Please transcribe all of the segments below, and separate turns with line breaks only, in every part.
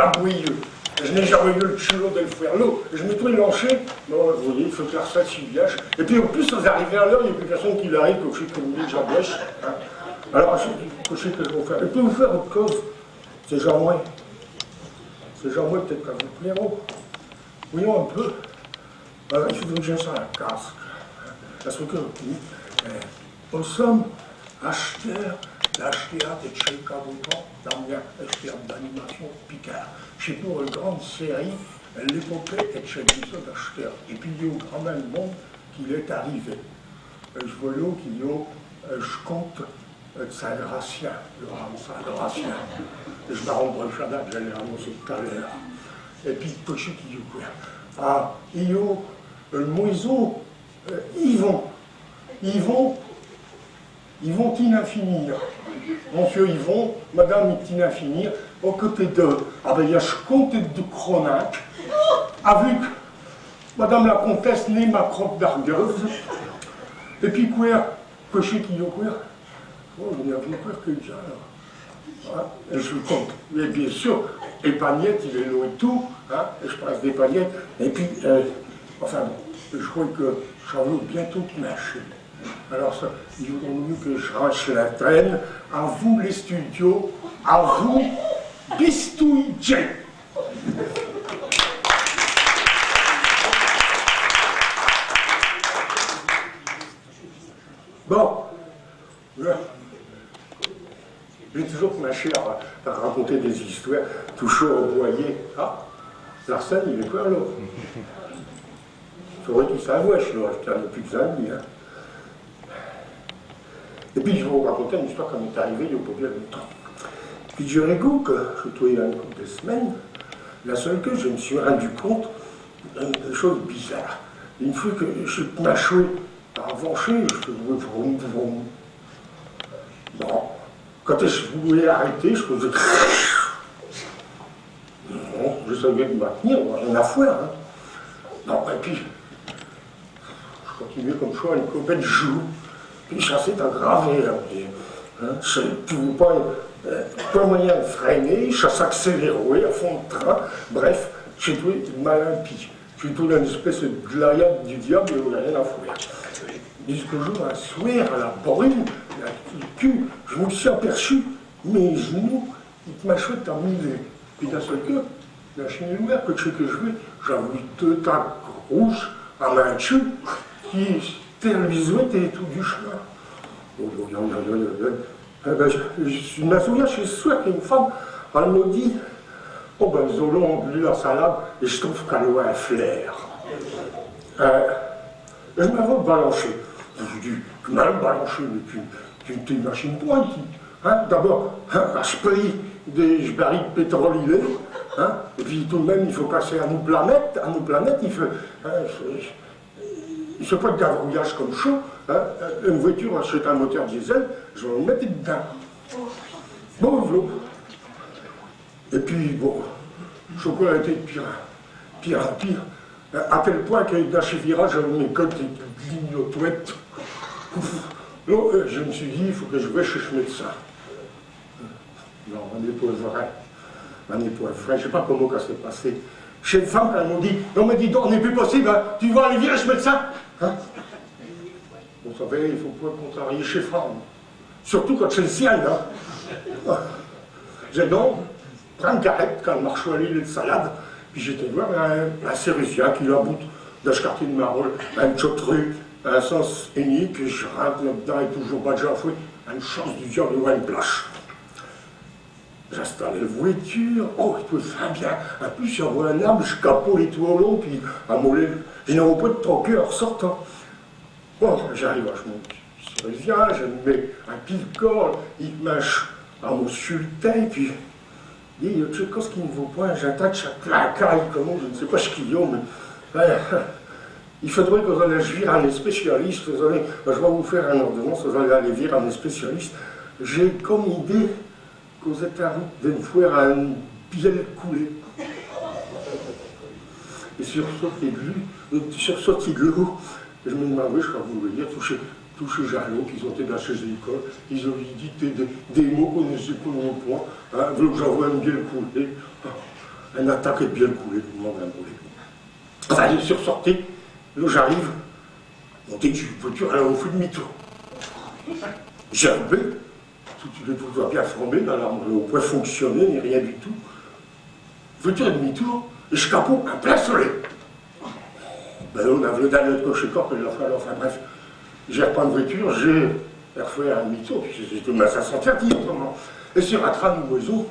la bouille. Je n'ai jamais eu le culot de le faire l'eau. Je me trouvais lanché. Bon, vous voyez, il faut faire ça si village. Et puis, en plus, vous arrivez à l'heure, il n'y a plus personne qui l'arrive, que je sais que vous dites, j'abrèche. Hein. Alors, je sais que je vais faire. Et puis, vous faire autre chose. C'est genre moi. C'est genre moi, peut-être qu'à vous plaire. Voyons un peu. Il faut que je ça à la casque. Parce que, nous sommes acheteurs d'HTA de Tchéka Bouton, dans un expert d'animation Picard. Chez pour une grande série, l'épopée est chez les d'acheteurs. Et puis il y a quand même le monde qui est arrivé. Je vois là qu'il y a, je compte, Saint-Gratien, le rang Saint-Gratien. Je me rends le Chadat, je l'ai annoncé tout à l'heure. Et puis, poché qui y a quoi. Ah, il y a le moiseau, Ils vont infinir. Monsieur Yvon, Madame infinir, aux côtés de, il y a ce comte de Cronac, avec Madame la comtesse née ma crotte d'Argueuse, et puis quoi, cocher qui y a quoi? Oh, il n'y a plus quoi que déjà, là. Hein? Et je compte. Et bien sûr, Épagnette, il est là et tout, hein? Et je passe d'Épagnette, et puis, enfin bon, je crois que ça va bientôt marcher. Alors, ça, il vaut mieux que je range la traîne. À vous, les studios. À vous, Bistouille J. Bon. J'ai toujours mâché à raconter des histoires, tout chaud au boyer. Ah, Larsen, il est quoi, là? Il faudrait qu'il s'avouche, là, je tiens depuis des années, hein. Et puis je vais vous raconter une histoire qui m'est arrivée il y a pas bien longtemps. Puis je rigole que je trouvais un couple de semaines, la seule que je me suis rendu compte d'une chose bizarre. Une fois que je m'achouais à Vancher, je faisais vroom vroom. Bon, quand je voulais arrêter, je faisais. Non, je savais me maintenir, rien à faire. Hein. Non, et puis, je continuais comme ça, une copette de joues. Puis ça s'est aggravé. Hein. Je ne pouvais pas moyen de freiner, ça s'accélérait à fond de train. Bref, j'ai trouvé malin pis. J'ai trouvé une espèce de glaiade du diable et on n'a rien à faire. Jusqu'au jour, un soir, à la brume, le cul, je me suis aperçu, mes genoux, ils m'achouaient à mille. Puis d'un seul coup, la chaîne ouverte, que je veux, j'avais deux tacs rouges à main dessus, qui terrorisouette et tout du chemin. Je me souviens chez soi qu'une femme, elle me dit, oh ben Zolo, on lit la salade, et je trouve qu'elle a un flair. Je m'avais balancé. Je dis, tu m'as balancé, mais tu es une machine pointe. Hein? D'abord, à ce pays des barils de pétrole, il est. Hein? Et puis tout de même, il faut passer à nos planètes. À nos planètes, il faut. Il ne faut pas de gavrouillage comme chaud. Hein? Une voiture, c'est un moteur diesel, je vais me mettre dedans. Bon, et puis, bon, le chocolat a été de pire en pire. À tel point que dans ce virage, j'avais une école qui clignotouette. Là, je me suis dit, il faut que je vais chez le médecin. Non, on n'est pas vrai. On n'est pas vrai. Je ne sais pas comment ça s'est passé. Chez une femme, elle m'a dit, non mais dis donc, on n'est plus possible, hein. Tu vas aller virer chez le médecin. Hein? Vous savez, il ne faut pas contrarier chez femme. Surtout quand c'est le ciel, hein. J'ai donc pris une carrette quand je marchais à l'île de salade, puis j'étais voir un Cérusien qui est à bout de ce quartier de Marolles, un chotru, un sens unique, et je rentre là-dedans et toujours pas déjà fouet, une chance du diable de une plage. J'installe la voiture, oh, il peut faire bien. En plus, j'envoie un arbre, je capote les toits longs, puis à mollet, je n'ai pas de troqueur en sortant. Bon, j'arrive à je me viens, je me mets un pile-corps, il mâche à mon sultan, puis il dit, tu sais quoi, ce qui ne vaut pas, j'attaque chaque clacaille, comment, je ne sais pas ce qu'il y a, mais il faudrait que vous allez vire un spécialiste, vous allez, je vais vous faire un ordonnance, vous allez aller vire un spécialiste. J'ai comme idée que vous êtes à de me faire un biel coulé. Et sur sorti de l'eau, je me demandais, je crois que vous voulez dire, tous ces jalons qui sont été dans ces écoles, ils ont dit des mots qu'on ne sait pas non point, hein, que j'envoie un biel coulé. un attaque et bien le couler, tout le monde a brûlé. Enfin, je suis ressorti, là j'arrive, monté que j'ai une voiture, elle a au feu de demi-tour. J'ai arrivé, tout le tout doit bien formé, l'alarme au point fonctionner, ni rien du tout. Voiture à demi-tour, et je capote un plein soleil. Ben là, on a le dernier de cocher-corps, enfin bref, j'ai repris une voiture, j'ai refait un demi-tour, puis j'ai commencé à sentir dire autrement. Et sur un train de oiseau,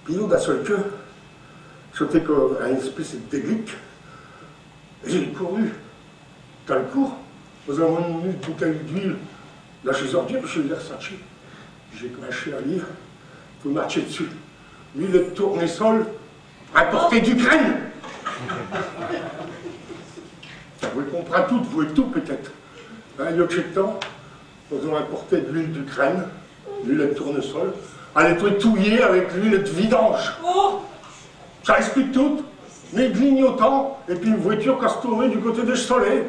puis là, d'un seul queue, c'était comme une espèce de déguique. J'ai couru dans le cours, aux avons une bouteille d'huile, là chez Ordier, puis chez Versace. J'ai craché un livre, vous marchez dessus. L'huile de tournesol, importée d'Ukraine. Vous comprenez tout, vous et tout peut-être. Il y a quelques temps, nous avons importé de l'huile d'Ukraine, l'huile de tournesol. Elle était touillée avec l'huile de vidange. Oh, ça explique tout. Mais clignotant, et puis une voiture qui a se tourné du côté des Cholets.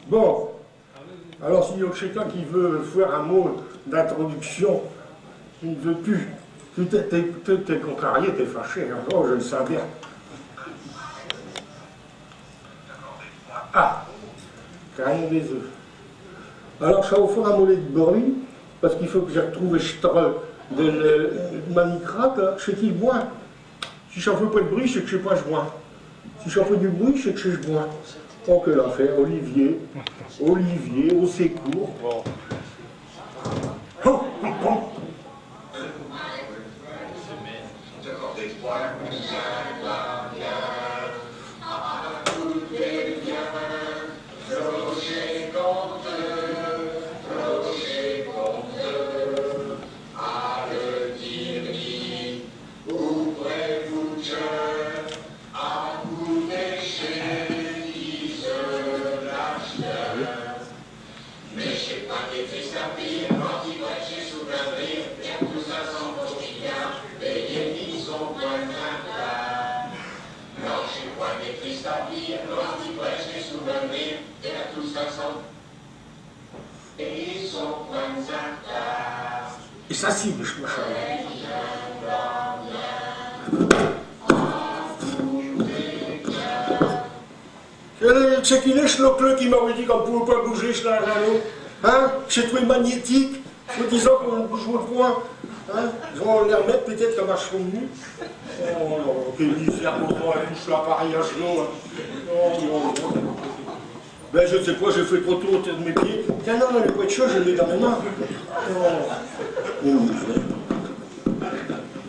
Bon, alors s'il y a quelqu'un qui veut faire un mot d'introduction, il ne veut plus. T'es contrarié, t'es fâché, hein. Oh, je le sais bien. Ah, carrément des œufs. Alors, ça va vous faire un mollet de bruit, parce qu'il faut que j'ai retrouvé de manicrate, c'est qui boit. Si ça ne fait pas de bruit, c'est que je ne sais pas, je bois. Si ça fait du bruit, c'est que je bois. Donc, l'affaire, Olivier, au secours. Oh, oh, oh. Et ça cible, je crois. C'est qu'il est Schlockle qui m'avait dit qu'on ne pouvait pas bouger, Schlagalo. Hein? C'est tout magnétique, en disant qu'on ne bouge pas le point. Hein? Je vais les remettre peut-être comme un chevenu. Oh non, quel misère, pourtant elle touche l'appareil à genoux. Oh non, non. Ben je ne sais pas, j'ai fait trop tour autour de mes pieds. Tiens, non, le poids de chaud, je l'ai dans mes mains. Oh.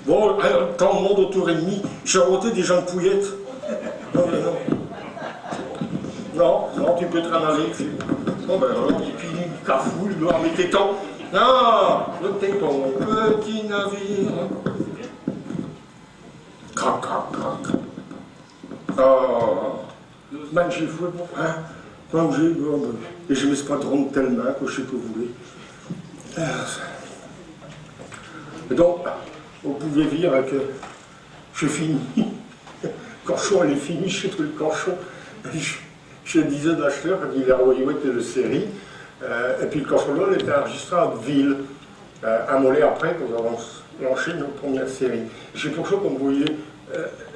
Bon, quand on monte autour et demi, j'ai remonté des gens de pouillette. Non, mais non. Non, non, tu peux te ramaler. Bon, ben alors, et puis, cafouille, là, avec tes temps. Non, le téton, petit navire. Crac, crac, crac. Oh, man, j'ai foué, hein. Quand j'ai, et je m'espadronne de telle main que je sais que vous voulez. Et donc, vous pouvez dire que je finis. Corchon, elle est finie, je sais tout le corchon. Je disais d'acheteur quand il a envoyé de série. Et puis le corchon là, il était enregistré à Ville, un mollet après, quand nous avons lancé notre première série. C'est pour ça qu'on voyait,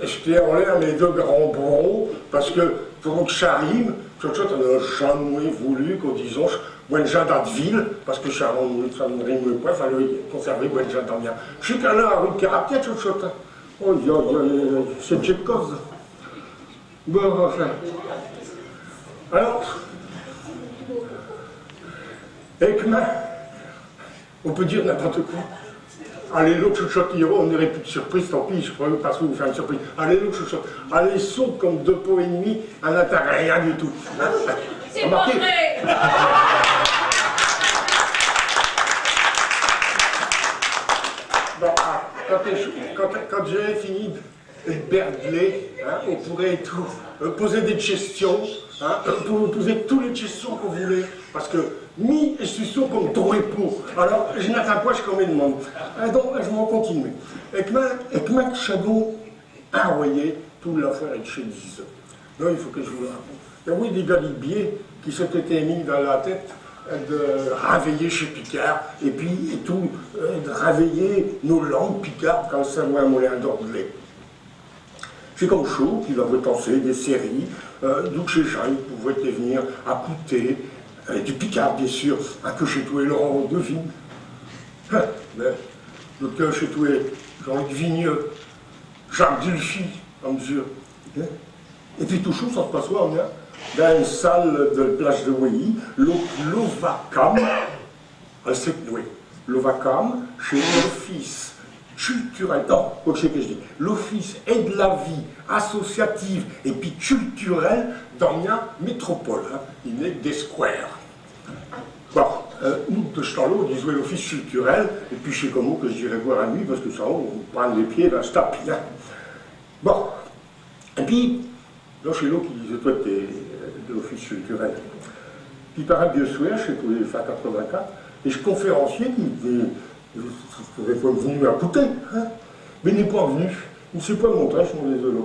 j'étais en l'air les deux grands broncs, parce que pour que ça rime, on n'a jamais voulu qu'on dise Buenja d'Adville, parce que ça ne rime pas, il fallait conserver Buenja d'Amien. Je suis qu'à la rue de Caractère, oh, c'est Tchekov. Bon, enfin. Alors, Ekman, on peut dire n'importe quoi. Allez, l'autre chuchote, on n'aurait plus de surprise, tant pis, je pourrais pas vous faire une surprise. Allez, l'autre chuchote, allez, saute comme deux pots et demi, à l'intérieur, rien du tout.
C'est pas vrai.
Bon, quand j'ai fini de bergler, hein, on pourrait tout, poser des questions, hein, vous poser toutes les questions que vous voulez, parce que mi je suis sûr comme ton époux. Alors, je n'attends pas, je commets de monde. Donc, je vais continuer. Et que Chadon a envoyé toute l'affaire avec chez 10. Là, il faut que je vous le raconte. Et oui, des galibiers, qui s'était mis dans la tête de réveiller chez Picard, et puis et tout, de réveiller nos langues picardes quand ça voit un moulin d'anglais. C'est comme chaud qu'il avait pensé des séries, d'où chez gens ils pouvaient venir écouter, du Picard bien sûr, à que chez toi et Laurent Devine. Le cœur chez toi, Jean-Luc Vigneux, Jacques Dulphy, en mesure. Et puis tout chaud, ça se passe où on est dans une salle de plage de Wéhy, l'Ovacam, oui, l'Ovacam, chez l'Office culturel, non, quoi que je dis, l'Office et de la vie associative et puis culturelle dans la métropole, hein, il est des squares. Bon, nous, de Stallo, on disait l'Office culturel, et puis je sais comment que je dirais voir à nuit, parce que ça, on prend les pieds, là, se tape, hein. Bon, et puis, là, chez l'autre qui disait, toi, t'es de l'Office culturel. Puis, par un vieux souhait, je sais tous les fin 84, et je conférencier qui était venu à écouter, hein. Mais il n'est pas venu, il ne s'est pas montré, je suis désolé.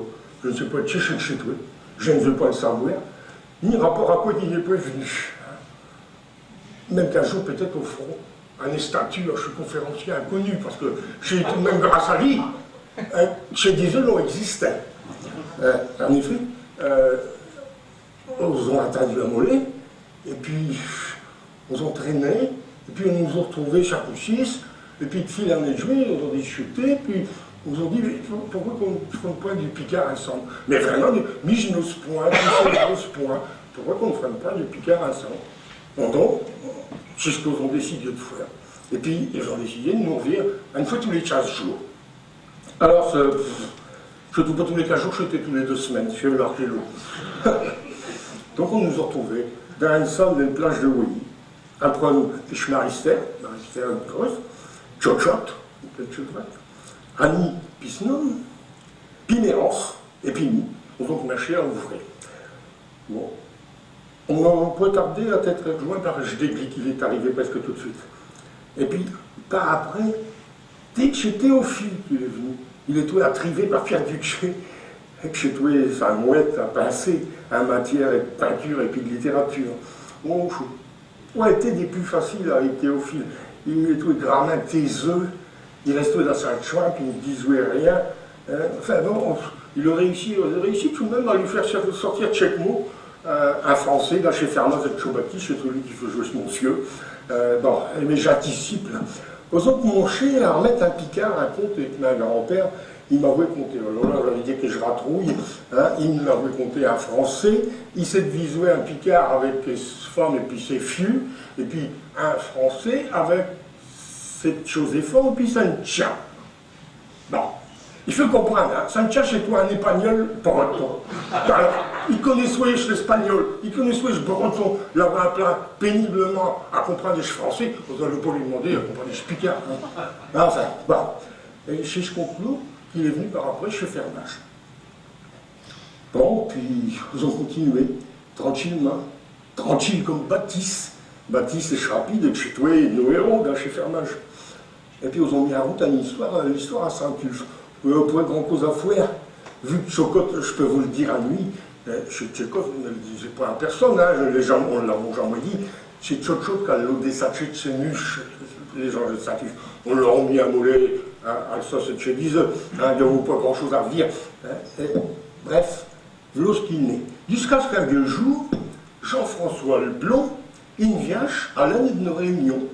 Je ne sais pas de chez toi, je ne veux pas le savoir, ni rapport à quoi il n'est pas venu. Même qu'un jour, peut-être au fond, un statut, je suis conférencier inconnu, parce que j'ai tout de même grâce à lui, chez Diesel, on existait. En effet, on a attendu un mollet, et puis on a traîné, et puis on nous a retrouvés chaque six, et puis de fil en aiguille, on a discuté, puis on nous a dit, pourquoi qu'on ne ferait pas du Picard ensemble? Mais vraiment, mis nos points, pourquoi qu'on ne ferait pas du Picard ensemble? Donc, c'est ce qu'ils ont décidé de faire. Et puis, ils ont décidé de nous revenir une fois tous les 15 jours. Alors, je ne pas tous les 15 jours, c'était tous les 2 semaines, je vais marquer l'eau. Donc, on nous a retrouvés dans une salle d'une plage de Wéhy. Après nous, je Marister, une grosse, Tchotchot, Annie Pisnon, Pinérance, et puis nous, on a marché à ouvrir. Bon. On a pas tardé à être rejoint par Jdegli, qui est arrivé presque tout de suite. Et puis, par après, dès que c'est Théophile qui est venu, il est tout attrivé par Pierre Duché, et que chez toi, sa mouette à pincer en matière de peinture et puis de littérature. Bon, on a été des plus faciles avec Théophile. Il est tout grammaire taiseux, il reste dans sa chambre, puis il ne disait rien. Enfin bon, il a réussi tout de même à lui faire sortir chaque mot. Un Français, là, chez Fernand Zechobati, c'est celui qui fait jouer ce monsieur. Bon, mais j'anticipe, là. Aux autres, mon chien, à remettre un Picard, un conte avec ma grand-père, il m'avait compté, alors là, j'avais dit que je ratrouille, hein, il m'avait compté un Français, il s'est visué un Picard avec ses femmes et puis ses fieux, et puis un Français avec cette chose et forme, et puis ça ne tient. Bon. Il faut comprendre, hein, Sancha chez toi un espagnol breton. Alors, il connaissait l'espagnol, il connaissait le breton, l'avoir plein péniblement à comprendre les français, vous allez pas lui demander à comprendre les picard. Hein. Enfin, bon. Et chez ce conclou, il est venu par après chez Fermage. Bon, puis ils ont continué, tranquillement, tranquille comme Baptiste. Baptiste est rapide, et chez toi, nos héros, là, chez Fermage. Et puis ils ont mis en route une l'histoire à Saint-Ulf. Point grand cause à faire. Vu que Chocotte, je peux vous le dire à nuit, chez Tchékov, ne le disait pas à personne, hein, les gens, on l'a jamais dit, chez Tchotchot, quand l'eau des sachets de ses nuches, les gens de Saint-Ulf, on leur a mis un mollet, à ça c'est chez 10 heures, hein, il n'y avait pas grand chose à redire. Hein, bref, lorsqu'il naît. Jusqu'à ce qu'un vieux jour, Jean-François Leblond, il vient à l'année de nos réunions.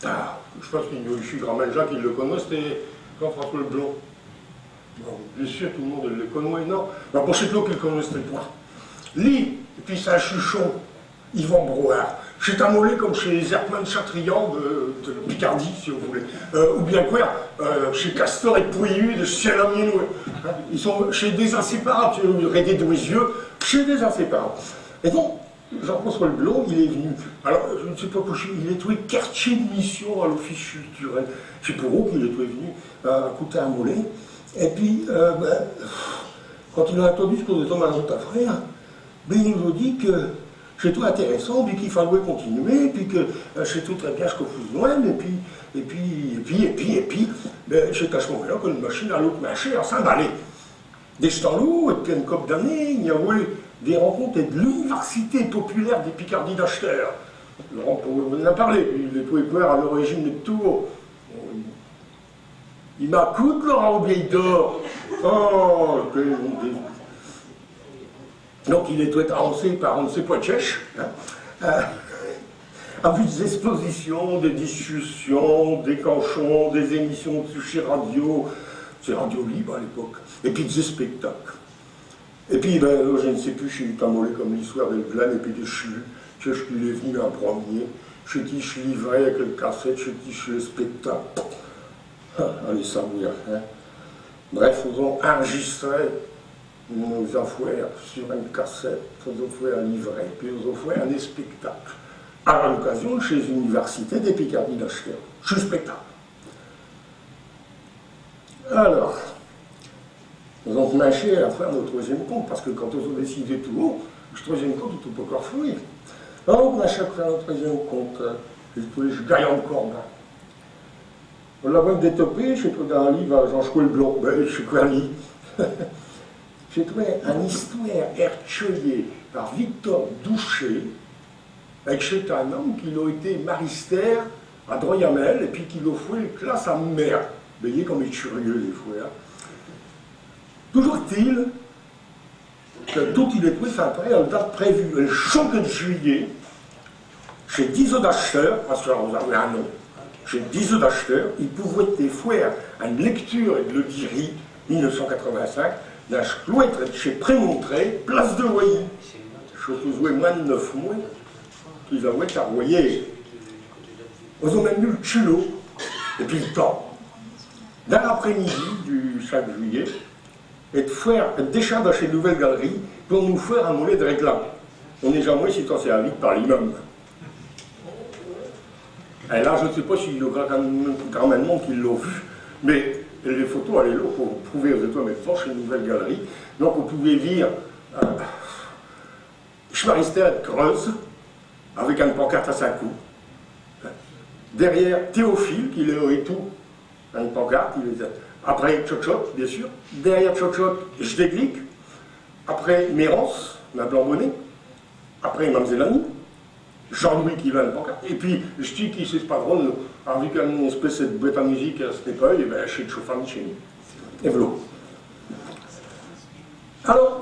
Ah, je pense qu'il suis grand-mère Jacques, il le connaît, c'était Jean-François Leblond. Bon, bien sûr, tout le monde le connaît, non. Mais pour ceux qui le connaissent pas. Lui, et puis c'est un chuchon, Yvan Brouard. C'est un mollet comme chez Zertman Chatrian de Picardie, si vous voulez. Ou bien quoi, chez Castor et Pouillu de Ciel-Amienoué. Hein, ils sont chez des inséparables, tu aurais des deux yeux, chez des inséparables. Et donc, Jean-François Leblond, il est venu. Alors, je ne sais pas pourquoi, il est trouvé quartier de mission à l'office culturel. C'est pour eux qu'il est venu écouter un mollet. Et puis, quand il a entendu ce qu'on était dans notre frère, ben, il nous a dit que c'est tout intéressant, puis qu'il fallait continuer, puis que c'est tout très bien ce qu'on faisait loin, et puis, ben, c'est à ce moment-là que la machine à l'autre marché à s'emballer. Des temps lourds, et puis une couple d'années, il y avait des rencontres et de l'Université populaire des Picardies d'Achter. Laurent en a parlé, il est poète à l'origine de Tours. Il m'écoute, Laurent Vieille-d'Or. Oh, donc il est avancé par on ne sait pas tchèche, avec des expositions, des discussions, des canchons, des émissions chez Radio, c'est Radio Libre à l'époque, et puis des spectacles. Et puis, ben, je ne sais plus, je suis tamolé comme l'histoire des glanes et puis des chelus. Je suis venu en premier, je dis je livrais avec le cassette, je dis je le spectacle. Allez, ça vous hein. Bref, nous avons enregistré nos affaires sur une cassette, nos affaires livrées, puis nos affaires un spectacle. À l'occasion, chez l'Université des Picardies d'Achter. Je suis spectacle. Alors, nous avons marché à faire notre troisième compte, parce que quand on a décidé tout haut, le troisième compte est tout pas encore fouillé. Alors, on a chaque fois notre troisième compte, je gagne encore. On l'a même détopé, j'ai trouvé dans un livre à Jean-Chouel Blanc, ben, je sais quoi un livre. J'ai trouvé une histoire erchoyée par Victor Doucher, avec chez un homme qui a été maristère à Droyamel, et puis qui a fait classe à mer. Vous voyez comme il est curieux des fois. Hein. Toujours est-il que tout il est trouvé après une date prévue, le 5 juillet, chez 10 d'acheteurs, parce que vous avez un nom, chez 10 d'acheteurs, il pouvait faire une lecture et de le diri, 1985, d'un cloître chez Prémontré, place de Loyer. Je vous jouais moins de 9 mois, qu'ils avaient à Royer. Ils ont même eu le culot, et puis le temps, dans l'après-midi du 5 juillet, et de faire un décharge chez Nouvelle Galerie pour nous faire un mollet de réclame. On n'est jamais si c'est servi par l'immeuble. Et là, je ne sais pas s'il y a grand monde qui l'a vu, mais les photos, elle est là pour prouver aux étoiles mais forts chez Nouvelle Galerie. Donc, vous pouvez lire Schmarister Creuse, avec une pancarte à 5 coups. Derrière, Théophile, qui est et tout, une pancarte, il est... Après Tchotchot, bien sûr. Derrière Tchotchot, Jdeglik. Après Mérance, la Blanc-Bonnet. Après Mamzelani. Jean-Louis qui va une pancarte. Et puis, je dis qui c'est pas drôle, avec une espèce de boîte à musique à cette époque, et bien chez Chauffan, chez nous. Et voilà. Alors,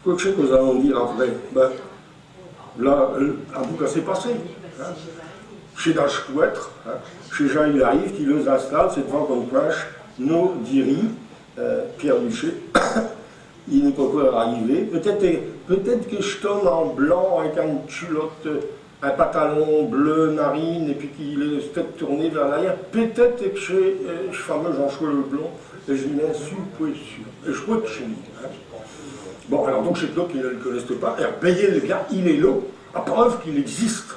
quoi que nous allons dire après, ben, là, en tout cas, c'est passé. Hein. Chez Dash Cloître, hein, chez Jean il arrive, qui les installe, c'est devant qu'on cloche, nos diri, Pierre Duché, il n'est pas encore arrivé. Peut-être que je tombe en blanc avec une culotte, un pantalon bleu, narine, et puis qu'il est peut-être tourné vers l'arrière. Peut-être que chez ce fameux Jean-Chouel Blanc, et je n'en suis pas sûr. Et je crois que chez lui. Hein. Bon, alors donc chez Claude qui ne le connaissent pas, et payez le gars, il est là, à preuve qu'il existe.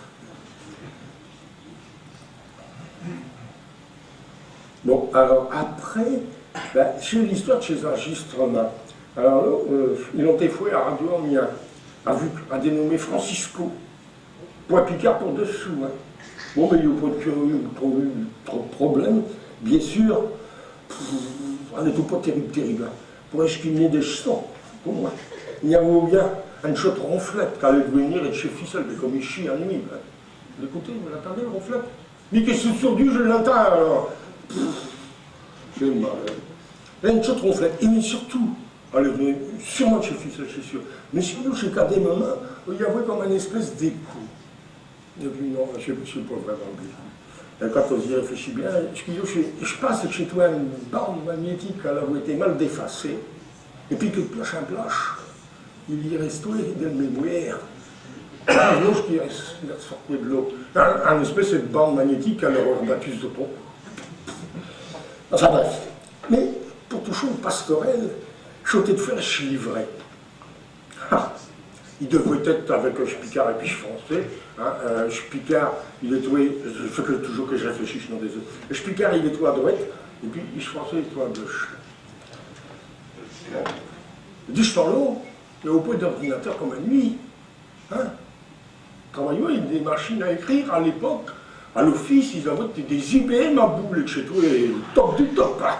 Bon, alors après, ben, c'est l'histoire de ces enregistrements. Alors là, ils ont été foués à Radio Amiens, à dénommé Francisco. Point Picard pour dessous. Hein. Bon, mais il n'y a pas de problème. Bien sûr, on n'est pas terrible. Hein. Pour esquiner des sons, pour moi. Il y avait bien une chouette ronflette qui allait venir et de chez Ficelle, mais comme il chie en nuit. Hein. Vous écoutez, vous l'entendez, le ronflette? Mais qu'est-ce que c'est surdu, je l'entends alors. J'ai mal. Il y a une chouette ronflette. Et mais surtout, allez, sûrement chez Ficelle, c'est sûr. Mais sinon, chez des moments, il y avait comme une espèce d'écho. Et puis non, je ne sais pas vraiment bien. Et quand on y réfléchit bien, je pense que chez toi, une bande magnétique, elle avait été mal défacée. Et puis que planche en planche, il y restait de la mémoire. Un l'autre qui est sorti de l'eau. Un espèce de bande magnétique, elle aurait battu de pont. Enfin bref. Mais pour toucher une pastorelle, sauter de fer, je livrais. Ah, il devrait être avec le Spicard et puis je français. Hein, Spicard, il est doué, il faut toujours que je réfléchisse dans des autres. Le Spicard, il est tout à droite, et puis il français, il est tout à gauche. Bon. Du temps il n'y a pas d'ordinateur comme à nuit. Hein? Travaillons avec des machines à écrire à l'époque. À l'office, ils avaient des IBM à boule, et chez toi, le top du top. Hein?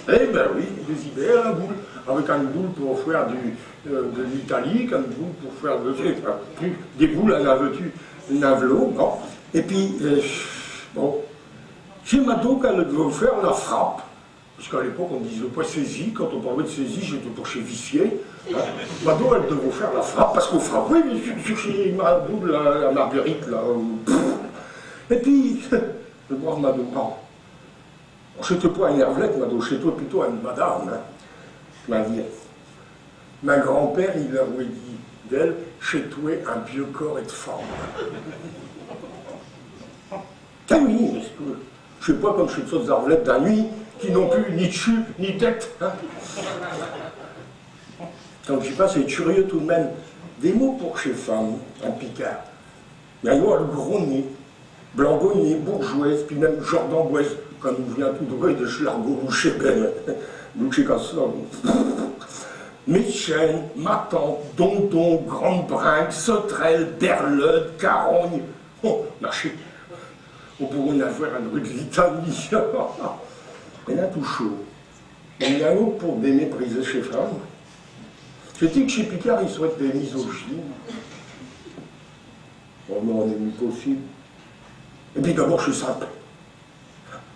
Eh ben oui, des IBM à boule. avec une boule pour faire de l'italique, une boule pour faire des boules à la veux-tu, navelo, bon. Et puis, bon, chez Mado, quand elle devait faire la frappe, parce qu'à l'époque on disait pas saisie, quand on parlait de saisie, j'étais pas chez Vissier. Hein. Mado, elle devait faire la frappe, parce qu'on frappait, mais chez Mado, la Marguerite, là. Et puis, le brave Mado, non. C'était pas une hervelette, Mado, chez toi plutôt une madame, hein. Ma vie. Ma grand-père, il leur avait dit d'elle, chez toi, un vieux corps et de femme. Ah oui, parce que je sais pas comme chez les autres arvelettes d'un nuit, qui n'ont plus ni dessus, ni tête. Hein. Donc je sais pas, c'est curieux tout de même. Des mots pour chez femme, en picard. Il y a le gros nez, blangonnier, bourgeoise, puis même genre d'amboise, quand nous vient tout droit de Schlargo ou chez Ben, ou chez Casson. Méchaine, Matan, Dondon, Grande Bringue, Sauterelle, Berleude, Carogne. Oh, marché. On pourrait en avoir une rue de litanie. Il y en a tout chaud. Il y a un autre pour des mépriser chez femmes. Je dis que chez Picard, ils souhaitent des misogynes. Oh non, on est mis possible. Et puis d'abord, je suis simple.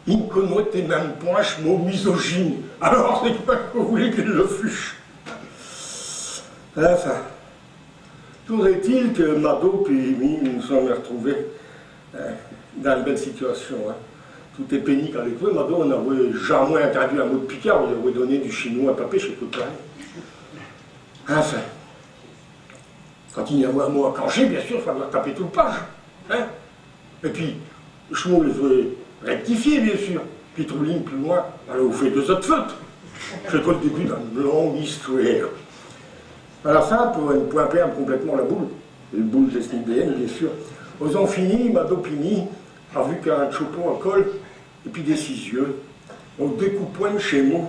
Il me connaît même point ce mot misogyne. Alors, c'est pas que vous voulez qu'il le fûche. Enfin, toujours est-il que Mado et Mimi nous sommes retrouvés dans une belle situation. Hein. Tout est pénible avec eux. Mado, on n'avait jamais entendu un mot de Picard, on lui avait donné du chinois à papier chez Copain. Enfin, quand il y avait un mot à cacher, bien sûr, il fallait taper toute page. Hein. Et puis, je les rectifier, bien sûr. Puis, trois lignes plus loin, alors vous faites deux autres fautes. C'est le début d'une longue histoire. À la fin, pour ne point perdre complètement la boule, une boule de SNIBN, bien sûr, ils ont fini, Mado Pini a vu qu'un chopon à col, et puis des 6 yeux, on découpait un schéma,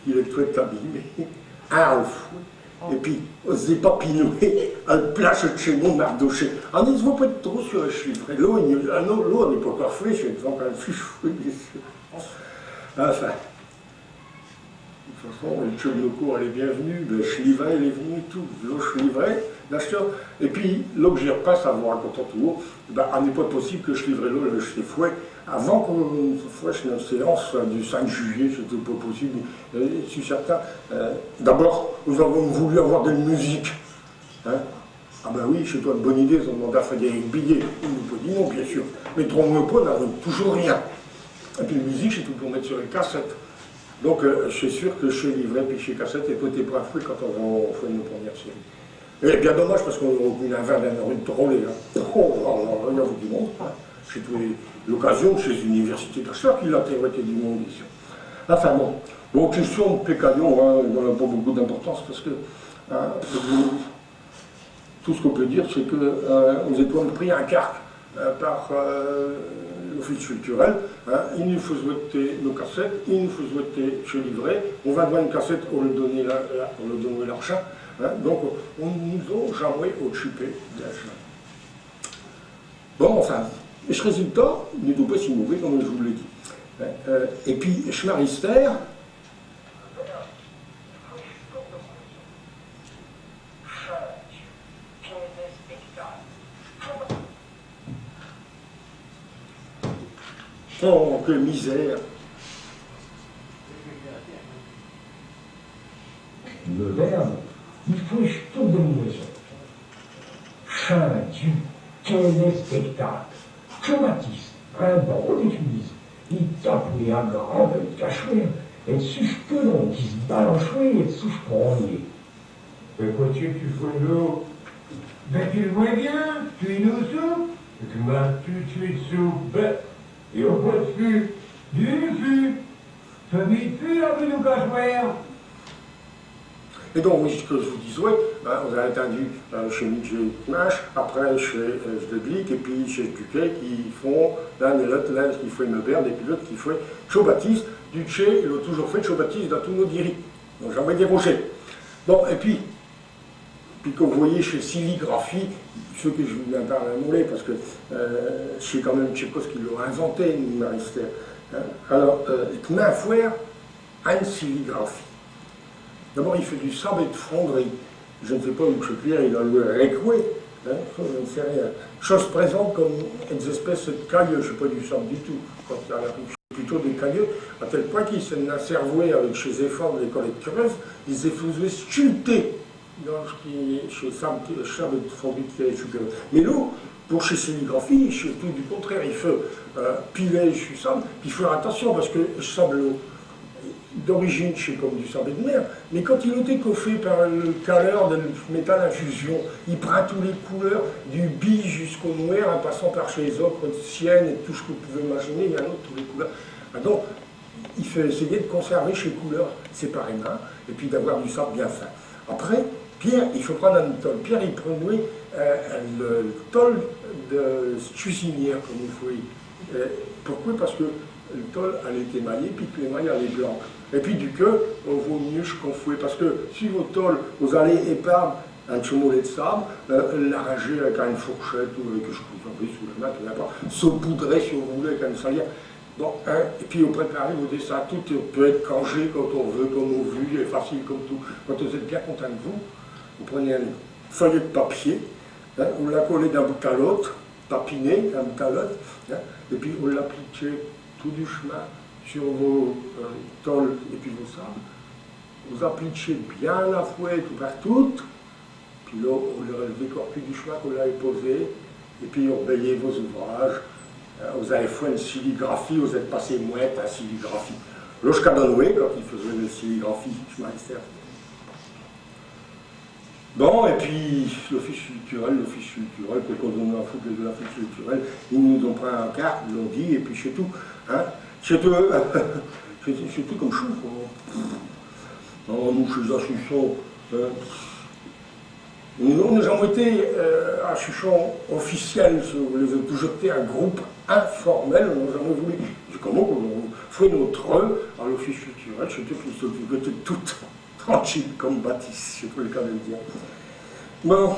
il est très abîmé, un au fou, et puis on se dépapinouait, à la place de schéma mardoché. On ne se voit pas trop sur le chiffre. L'eau n'est pas parfait, c'est exemple un fiche fouille, bien sûr. Enfin. De toute façon, le Tchobnoco, elle est bienvenue, le Schlivret, elle est venue, tout, l'eau Schlivret, l'acheteur. Et puis, l'eau que j'y repasse à vous raconter tout haut, ben, il n'est pas possible que Schlivret l'eau, le Schlifouet, avant qu'on fasse une séance du 5 juillet, c'était pas possible. Je suis certain. D'abord, nous avons voulu avoir de la musique. Hein. Ah ben oui, chez toi, une bonne idée, ils ont demandé à Frédéric Billet. Il nous peut dire non, bien sûr. Mais trouvons pas, on n'a toujours rien. Et puis, la musique, c'est tout pour mettre sur les cassettes. Donc, je suis sûr que chez Livret puis chez Cassette, et côté pas fruit quand on fait une première série. Et bien dommage parce qu'on aurait pu l'inventer dans la rue de Trollet. Hein. Oh, il y a du monde. Hein. C'est l'occasion chez les universités d'acheteurs qu'il a été du monde ici. Enfin bon. Donc, question de Pécaillon, hein, il n'en a pas beaucoup d'importance parce que hein, tout ce qu'on peut dire, c'est que nous étions pris un carc par l'Office culturel, hein, il nous faut voter nos cassettes, il nous faut voter chez Livret, on va avoir une cassette pour le donner l'argent, hein, donc on nous a jamais occupé d'argent. Bon, enfin, ce résultat n'est pas si mauvais comme je vous l'ai dit. Hein, et puis, Schmarister, oh, quelle misère!
Le verbe, il faut tout de maison. Saint Dieu, quel spectacle! Traumatiste, un bon d'église, il tapouille un grand de cachoir, et souche que l'on qui se balançouait et souche premier.
Mais quoi-tu que tu fais l'eau? Ben tu le vois bien, tu es nos sous, et tu m'as tout de suite sous, ben, et on voit dessus, du fût, ça vit plus la rue du cachoir.
Et donc, oui, ce que je vous disais, ben, on a entendu chez Michel Nash, après chez Zdeblik, et puis chez Duquet, qui font l'un et l'autre, l'un qui fait Meubert, et puis l'autre qui fait Chaud-Baptiste. Duché, il a toujours fait Chaud-Baptiste dans tous nos diri. Donc, jamais dérogé. Bon, et puis comme vous voyez chez Siligraphie, ceux que je vous en parle à Mollet, parce que c'est quand même Tchékos qui l'a inventé, Marister. Hein. Alors, Knafuer a une siligraphie. D'abord, il fait du sable et de fonderie. Je ne sais pas où ce Pierre, il a le récoué, hein, je ne sais rien. Chose présente comme des espèces de cailloux, je ne sais pas du sable du tout, quand il y a la plutôt des cailloux, à tel point qu'il s'en a servi avec chez Zéphore, l'école de Creuse, ils se faisaient sculpter dans ce qui est chez sable de fondu qui est supérieur. Mais nous, pour chez sérigraphie, tout du contraire, il faut piler chez sable, puis il faut faire attention parce que le sable d'origine, c'est comme du sable de mer, mais quand il a été coffé par le caleur de métal infusion, il prend toutes les couleurs, du beige jusqu'au noir, en passant par chez les ocres, de sienne et tout ce que vous pouvez imaginer, il y en a d'autres, toutes les couleurs. Donc, il faut essayer de conserver ces couleurs séparément, et puis d'avoir du sable bien fin. Après, Pierre, il faut prendre un tôle. Pierre, il prenait le tôle de cuisinière, comme vous voyez. Pourquoi? Parce que le tôle, elle était émaillée, puis que l'émail, elle est blanche. Et puis du queue, on vaut mieux qu'on fouet. Parce que si vos tôles, vous allez épandre un chemoulet de sable, l'arranger avec une fourchette ou avec, je vous sous la main, peu importe, saupoudrer si vous voulez avec une salière. Bon, et puis vous préparez vos dessins, tout peut être cangé quand on veut, comme on veut, il est facile comme tout. Quand vous êtes bien content de vous, vous prenez un feuillet de papier, hein, vous la collez d'un bout à l'autre, tapiné d'un bout à l'autre, hein, et puis vous l'appliquez tout du chemin sur vos tôles et puis vos sables. Vous appliquez bien la fouette partout, puis là, vous le relevez corpu du chemin que vous l'avez posé, et puis vous rebayez vos ouvrages. Vous avez fait une siligraphie, vous êtes passé mouette à siligraphie. L'Oscar Donoué, quand il faisait une siligraphie, chemin externe. Bon, et puis l'office culturel, quelqu'un donne un fou de l'office culturel, ils nous ont pris un quart, ils l'ont dit, et puis c'est tout. Hein, c'est tout comme chou, quoi. Non, nous, chez les Chuchon, nous avons été à Chuchon officiel, vous avez toujours été un groupe informel, nous avons voulu, comment on fait notre à l'office culturel, c'était que était toute tranquille comme Baptiste, c'est pas le cas de le dire. Bon,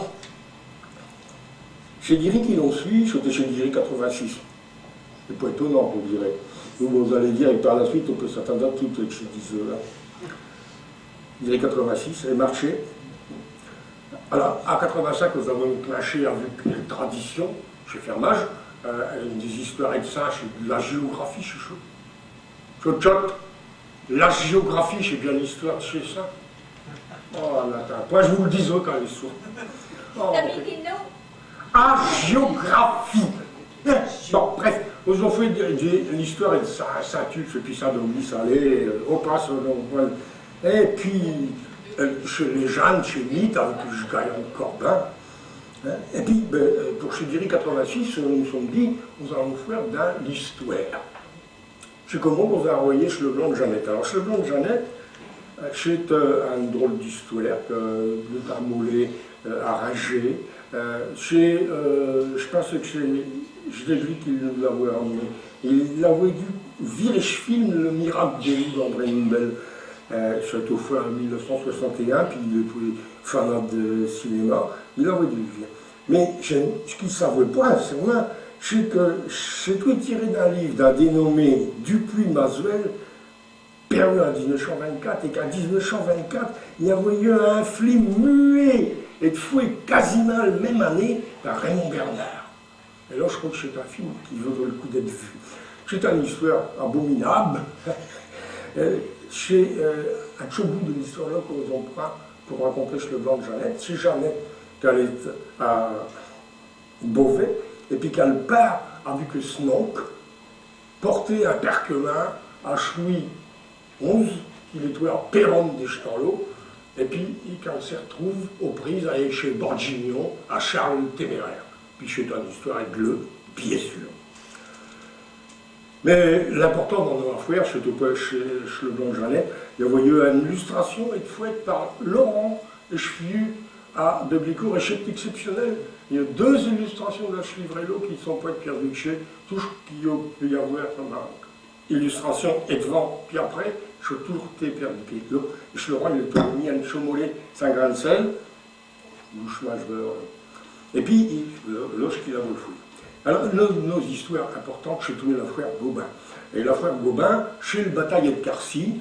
chez Diri qui l'on suit, c'était chez Diri 86. C'est pas étonnant, vous direz. Vous allez dire, et par la suite, on peut s'attendre à tout chez 10 là. Diri 86, et marché. Alors, à 85, nous avons clenché avec une tradition chez Fermage, des histoires avec ça, c'est de la géographie, c'est chaud. La géographie, c'est bien l'histoire de chez ça. Oh là là, moi je vous le dis quand l'histoire. Oh, ah, géographie. Bon, bref, nous avons fait l'histoire de Saint-Tulfe, et puis ça doit ça allait, on passe, et puis chez les Jeannes, chez Mythe, avec le Gaillon de Corbin. Et puis, pour chez Diri 86, nous nous sommes dit, nous allons faire dans l'histoire. C'est comment vous a envoyé chez le Blanc de Jeannette. Alors, chez le Blanc de Jeannette, c'est un drôle d'histoire que le Tarmoulet a ragé. Je pense que c'est lui qui l'a emmené. Il avait dû virer ce film, Le miracle des loups d'André Nubel. C'est au fois en 1961, puis il était fanat de cinéma. Il avait dû le vivre. Mais ce qu'il ne savait pas, c'est que c'est tout tiré d'un livre d'un dénommé Dupuis-Masuel, perdu en 1924, et qu'en 1924, il y avait eu un film muet et de fouet quasiment la même année par Raymond Bernard. Et là, je crois que c'est un film qui vaut le coup d'être vu. C'est une histoire abominable. C'est un petit bout de l'histoire là qu'on nous en prend pour raconter chez le Blanc de Jeannette. C'est Jeannette qu'elle est à Beauvais, et puis qu'elle part avec son oncle, porter un perquelin à Louis XI, qu'il est à Péronne des Châteaux, et puis qu'elle se retrouve aux prises à aller chez Borgignon, à Charles le Téméraire. Puis c'est une histoire avec le, bien sûr. Mais l'important dans nos affaires, surtout pas chez le Blanc de Jeannette, il y avait eu une illustration et faite par Laurent Echefiu à de Blicourt, et c'est exceptionnel. Il y a 2 illustrations de la Chevreau qui sont pas de Pierre Duché, tout ce qu'il peut y avoir comme illustration est devant, puis après, je toujours été Pierre Duché. Je le roi, il a mis un chaumolet, 5 grains de sel, et puis, lorsqu'il a le fouille. Alors, nos histoires importantes chez tous les frères Gobin. Et la frère Gobin, chez le bataillé de Carcy,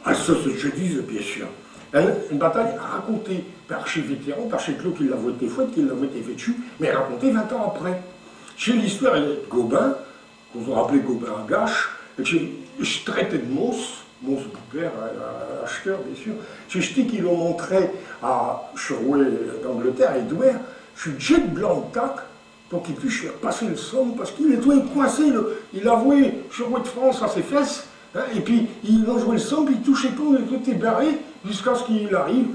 à ce que je dis, bien sûr. Une bataille racontée par chez vétéran, par chez Claude qui l'a été faite, qui l'a été vêtue, mais racontée 20 ans après. Chez l'histoire de Gobain, qu'on a appelé Gobain à Gâche, et chez traité de Mons Bouper, acheteur bien sûr, chez Ch'ti qui l'ont montré à Cherouet d'Angleterre et Doumer, je suis jet blanc de tac, donc il puisse faire passer le somme parce qu'il est tout coincé, il a voué Cherouet de France à ses fesses, hein, et puis il a joué le somme, puis il touchait tout, il était barré jusqu'à ce qu'il arrive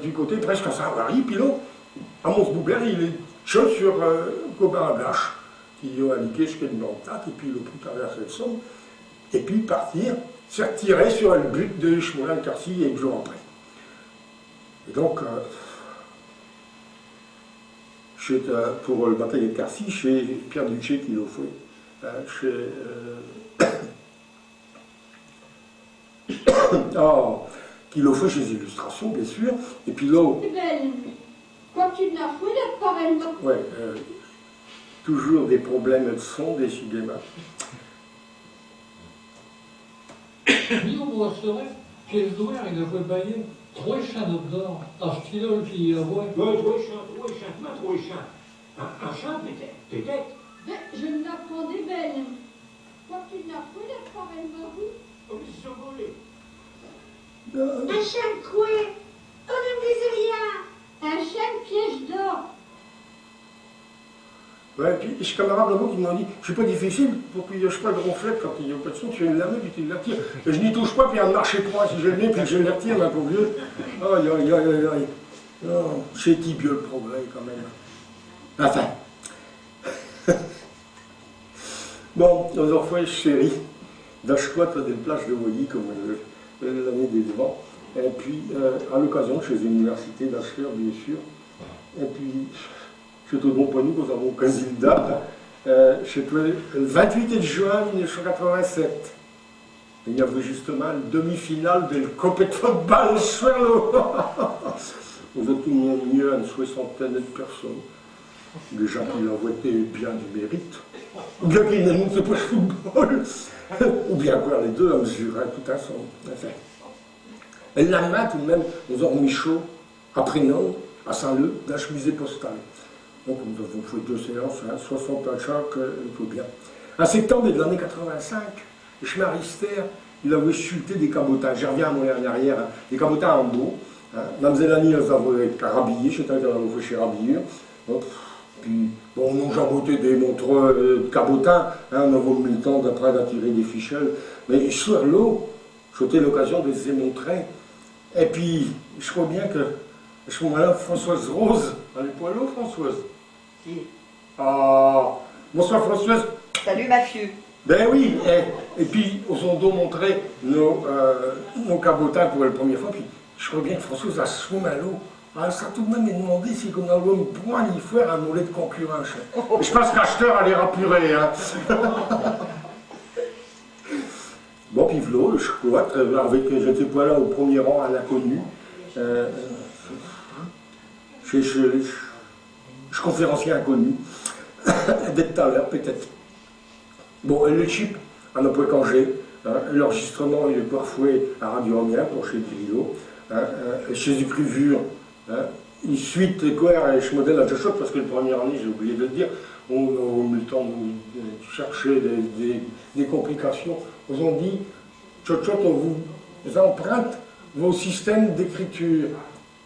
du côté presque à Saint-Vary, puis là, à Mons Bouper, il est chaud sur Gobain à Gâche, qui a indiqué ce qu'est le blanc de tac, et puis il a pu traverser le somme, et puis partir, se retirer sur le but de Schmoulin-Carcy et jours après. Et donc, pour le bataille de Carcy, chez Pierre Duché qui l'a fait, qui l'a fait chez Illustrations, bien sûr, et puis là...
Quoi que tu n'as fouillé, pareillement.
Ouais, toujours des problèmes de son, décidément.
Mimo Brosseret, che il dover in quel paese, trois chants d'or, à style qui voit.
Trois chants. Un chant peut-être.
Mais je ne l'apprenais belle. Quoi que tu n'as fouillé, pareillement.
Oh, ils sont volés.
Un chien coué. On ne me disait rien. Un chien piège d'or.
Ouais, puis j'ai camarades là-bas qui m'ont dit, c'est pas difficile pour qu'il n'y ait pas de ronflette quand il n'y a pas de son, tu viens de la main, puis tu la tires. Et je n'y touche pas, puis elle marche pas, si je le mets, puis je le retire, ma pauvre vieux. Aïe, aïe, aïe, aïe, aïe. Non, c'est tibieux le progrès quand même. Enfin. Bon, nos orphelins chéris, d'Achouat des plages de Voilly, comme l'année des devants. Et puis, à l'occasion, chez l'université d'Acher, bien sûr. Et puis, c'est au bon point nous, nous avons 15 dates. C'était le 28 juin 1987. Il y avait justement une demi-finale de Coupe de football sur l'eau. Nous avons tout mieux une soixantaine de personnes. Déjà qu'il a voté bien du mérite, ou bien qu'il n'aime pas le football, ou bien quoi, les deux à mesurer tout ensemble. Enfin. Et le lendemain, tout de même, nous avons mis chaud, après Nantes, à Saint-Leu, d'un chemisé postal. Donc nous avons fait 2 séances, 60 à chaque, tout bien. En septembre de l'année 85, le Schmarister, il avait chuté des cabotins. Je reviens à mon en arrière, hein, des cabotins en beau. Hein. Mamzellani les avait carabillés, c'était qu'elle avait fait chez Rabillure. Puis, bon, on a jamboté des montreux de cabotins, hein, on avait mis le temps d'après d'attirer des fichelles. Mais sur l'eau, j'autais l'occasion de les montrer. Et puis, je crois bien que, à ce moment-là, Françoise Rose, elle est pas là, Françoise?
Si.
Ah, bonsoir Françoise.
Salut Mathieu.
Ben oui, et puis, aux ondes montré nos cabotins pour la première fois, puis je crois bien que Françoise a ce moment-là. Ah, ça tout de même m'a demandé si on avait un point y faire un mollet de concurrence. Je pense qu'acheteur allait rapurer. Hein. Bon, puis Vlo, je crois, avec, je n'étais pas là au premier rang à l'inconnu. Je conférencier inconnu. Dès tout à l'heure, peut-être. Bon, et le chip, on n'a pas congé. Hein, l'enregistrement, il est parfois à Radio Amiens pour chez Grillo. Hein, chez du Cruvure. Hein, suite quoi et je modèle à Joshua parce que la première année, j'ai oublié de le dire, on a eu le temps de chercher des complications. Ils ont dit, Chochot, on vous emprunte vos systèmes d'écriture.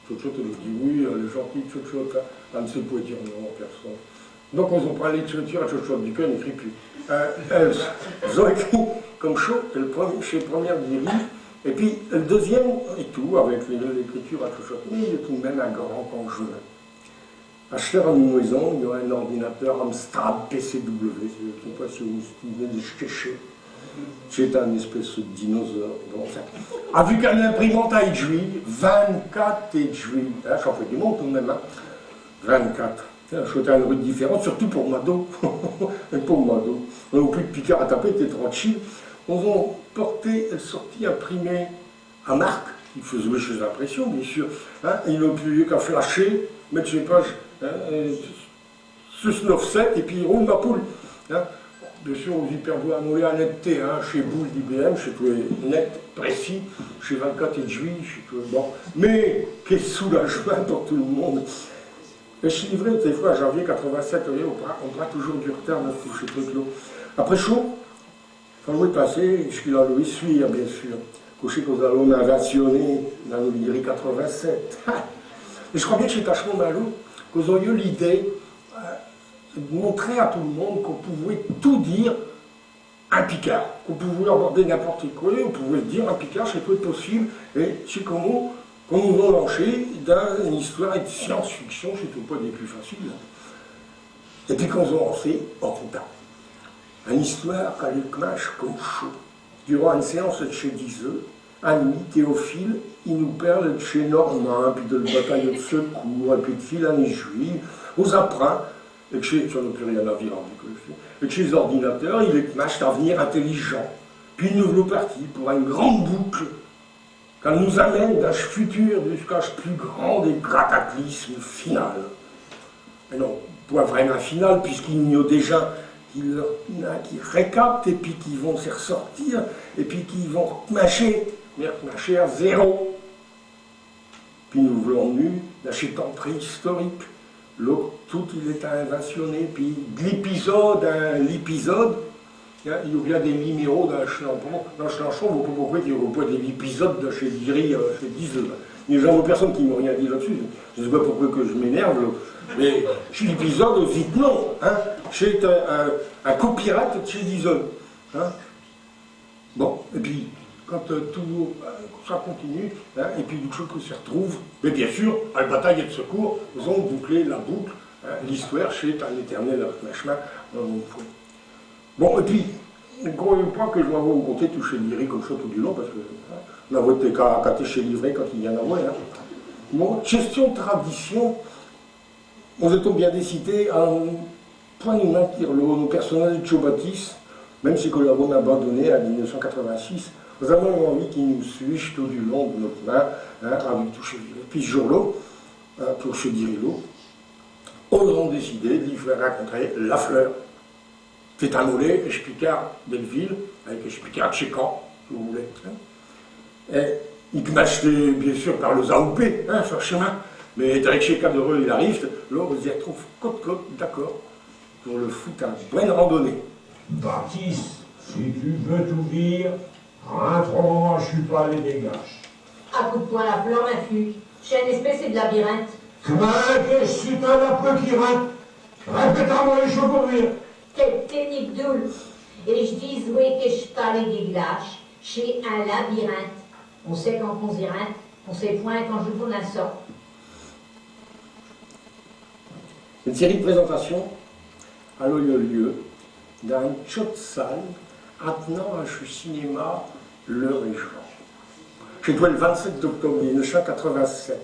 Chochot, on a dit oui, le gentil Chochot, on ne sait pas dire non, personne. Donc, on a parlé d'écriture à Chochot, du coup, on n'écrit plus. Ils ont écrit comme chaud, chez Première Dérive. Et puis, le deuxième et tout, avec l'écriture à Chochot, mais il est tout de même un grand conjoint. Acheteur à une maison, il y a un ordinateur Amstrad PCW, je ne sais pas si vous vous souvenez de Schkeché. C'est un espèce de dinosaure. Bon, a vu qu'un imprimante à HUI, 24 HUI, hein, ça fait du monde tout de même, hein. 24. C'était une route différente, surtout pour Mado. Et pour Mado. On n'a plus de Picard à taper, était tranquille. On va porter une sortie imprimée à marque, il faut jouer chez l'impression, bien sûr. Hein, il n'a plus qu'à flasher, mettre ses pages sur 9-7 et puis il roule ma poule. Hein. bien sûr, aux hyperboles à moller à netteté, hein, chez Boulle d'IBM, chez tous les net, précis, chez 24 et Juif, chez tout le bon. Mais, quel soulagement pour tout le monde. Et je suis livré, des fois, en janvier 87, vous voyez, on prend toujours du retard dans tous ces trucs-là. Après chaud, quand on est passé, je suis là, le suivre, bien sûr. Couché qu'on allons invasionner dans le Lyrie 87. Et je crois bien que chez Tachemont Malou, qu'ils ont eu l'idée de montrer à tout le monde qu'on pouvait tout dire un Picard, qu'on pouvait aborder n'importe quoi, on pouvait dire un Picard, c'est tout possible, et c'est comment qu'on nous a lancé dans une histoire de science-fiction, c'est pas des plus faciles. Et puis qu'on a lancé en contact. Une histoire qu'elle cmache comme chaud. Durant une séance de chez Diseux, Annie, Théophile, il nous parle de chez Normand, puis de la bataille de secours, et puis de Philanie juive, aux apprends, et que chez, ça n'a plus rien à dire et que chez les ordinateurs, il est mâche d'avenir intelligent. Puis nous voulons partir pour une grande boucle, qu'elle nous amène d'âge futur jusqu'à ce plus grand des cataclysmes final. Mais non, pas vraiment final, puisqu'il y a déjà qui récaptent et puis qui vont se ressortir et puis qui vont mâcher à zéro. Puis nous voulons nu lâcher temps préhistorique. L'autre, tout il est invasionné. Puis de l'épisode à l'épisode, il y a des numéros dans le Schlamperon. Dans le Schlamperon, vous ne pouvez pas croire qu'il n'y aura pas des épisodes de chez Diri, chez Diesel. Il y a jamais personne qui ne m'a rien dit là-dessus. Je ne sais pas pourquoi que je m'énerve. Mais chez l'épisode, aussi, non. Hein, chez un copyright chez Diesel. Hein. Bon, et puis, quand tout ça continue, hein, et puis du coup qu'on se retrouve, mais bien sûr, à la bataille de secours, nous avons bouclé la boucle, hein, l'histoire chez un éternel machin. Bon, et puis, ne croyez pas que je vais vous compter tout chez Livry comme ça tout du long, parce que hein, on a voté qu'à chez Livry quand il y en a moins. Hein. Bon, question de tradition, nous étions bien décidés à point nous maintenir nos personnages de Chobatis, même si nous l'avons abandonné en 1986, nous avons envie qu'ils nous suivent tout du long de notre main, hein, avec tout chez Livry. Puis ce jour-là, pour chez Dirilo, on a décidé de lui faire rencontrer la fleur. C'est un mollet, Espicard Belleville, avec Espicard Tchécan, si vous voulez. Hein. Et il peut m'acheter, bien sûr, par le ZAOP, hein, sur le chemin. Mais avec chez Cadreux, il arrive, là, on s'y retrouve côte-côte, d'accord, pour le foutre à bonne randonnée.
Baptiste, si tu veux tout dire, rentrons, je suis pas les dégages.
À coup de poing, la fleur m'infuse. Je suis une espèce de labyrinthe.
Que je suis un lapin qui rate. Répète-moi les choses pour rire.
Quel pénible doule. Et je dis, oui, que je parlais des glaces. Chez un labyrinthe. On sait quand on s'y rate, on sait point quand je tourne la sorte.
Une série de présentations a eu lieu dans une chaude salle attenant à ce cinéma Le Régent. J'ai joué le 27 octobre 1987.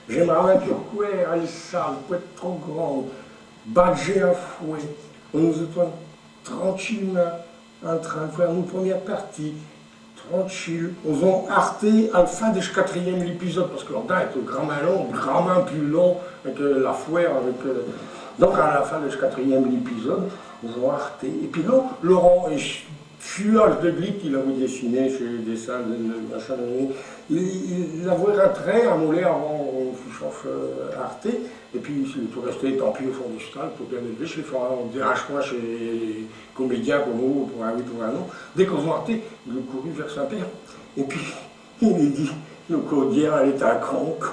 J'aimerais bien que à la salle, peut être trop grande, badger à fouet. On nous étions tranquillement en train de faire une première partie. Tranquille. On a arrêté à la fin du 4e épisode, parce que l'ordre est grand main plus long, avec la foire, avec. Donc à la fin du 4e épisode, on a arrêté. Et puis là, Laurent et Fuage de Glick, il avait dessiné chez les dessins de machin, il avait rentré un mollet avant Fouchauf Arte, et puis il est tout resté tant pis au fond du stade pour bien élever. Je l'ai fait un dérangement chez les comédiens pour nous, pour un oui, pour un non. Dès qu'on a arrêté, il est couru vers Saint-Père, et puis il m'a dit le codière, elle est un conque,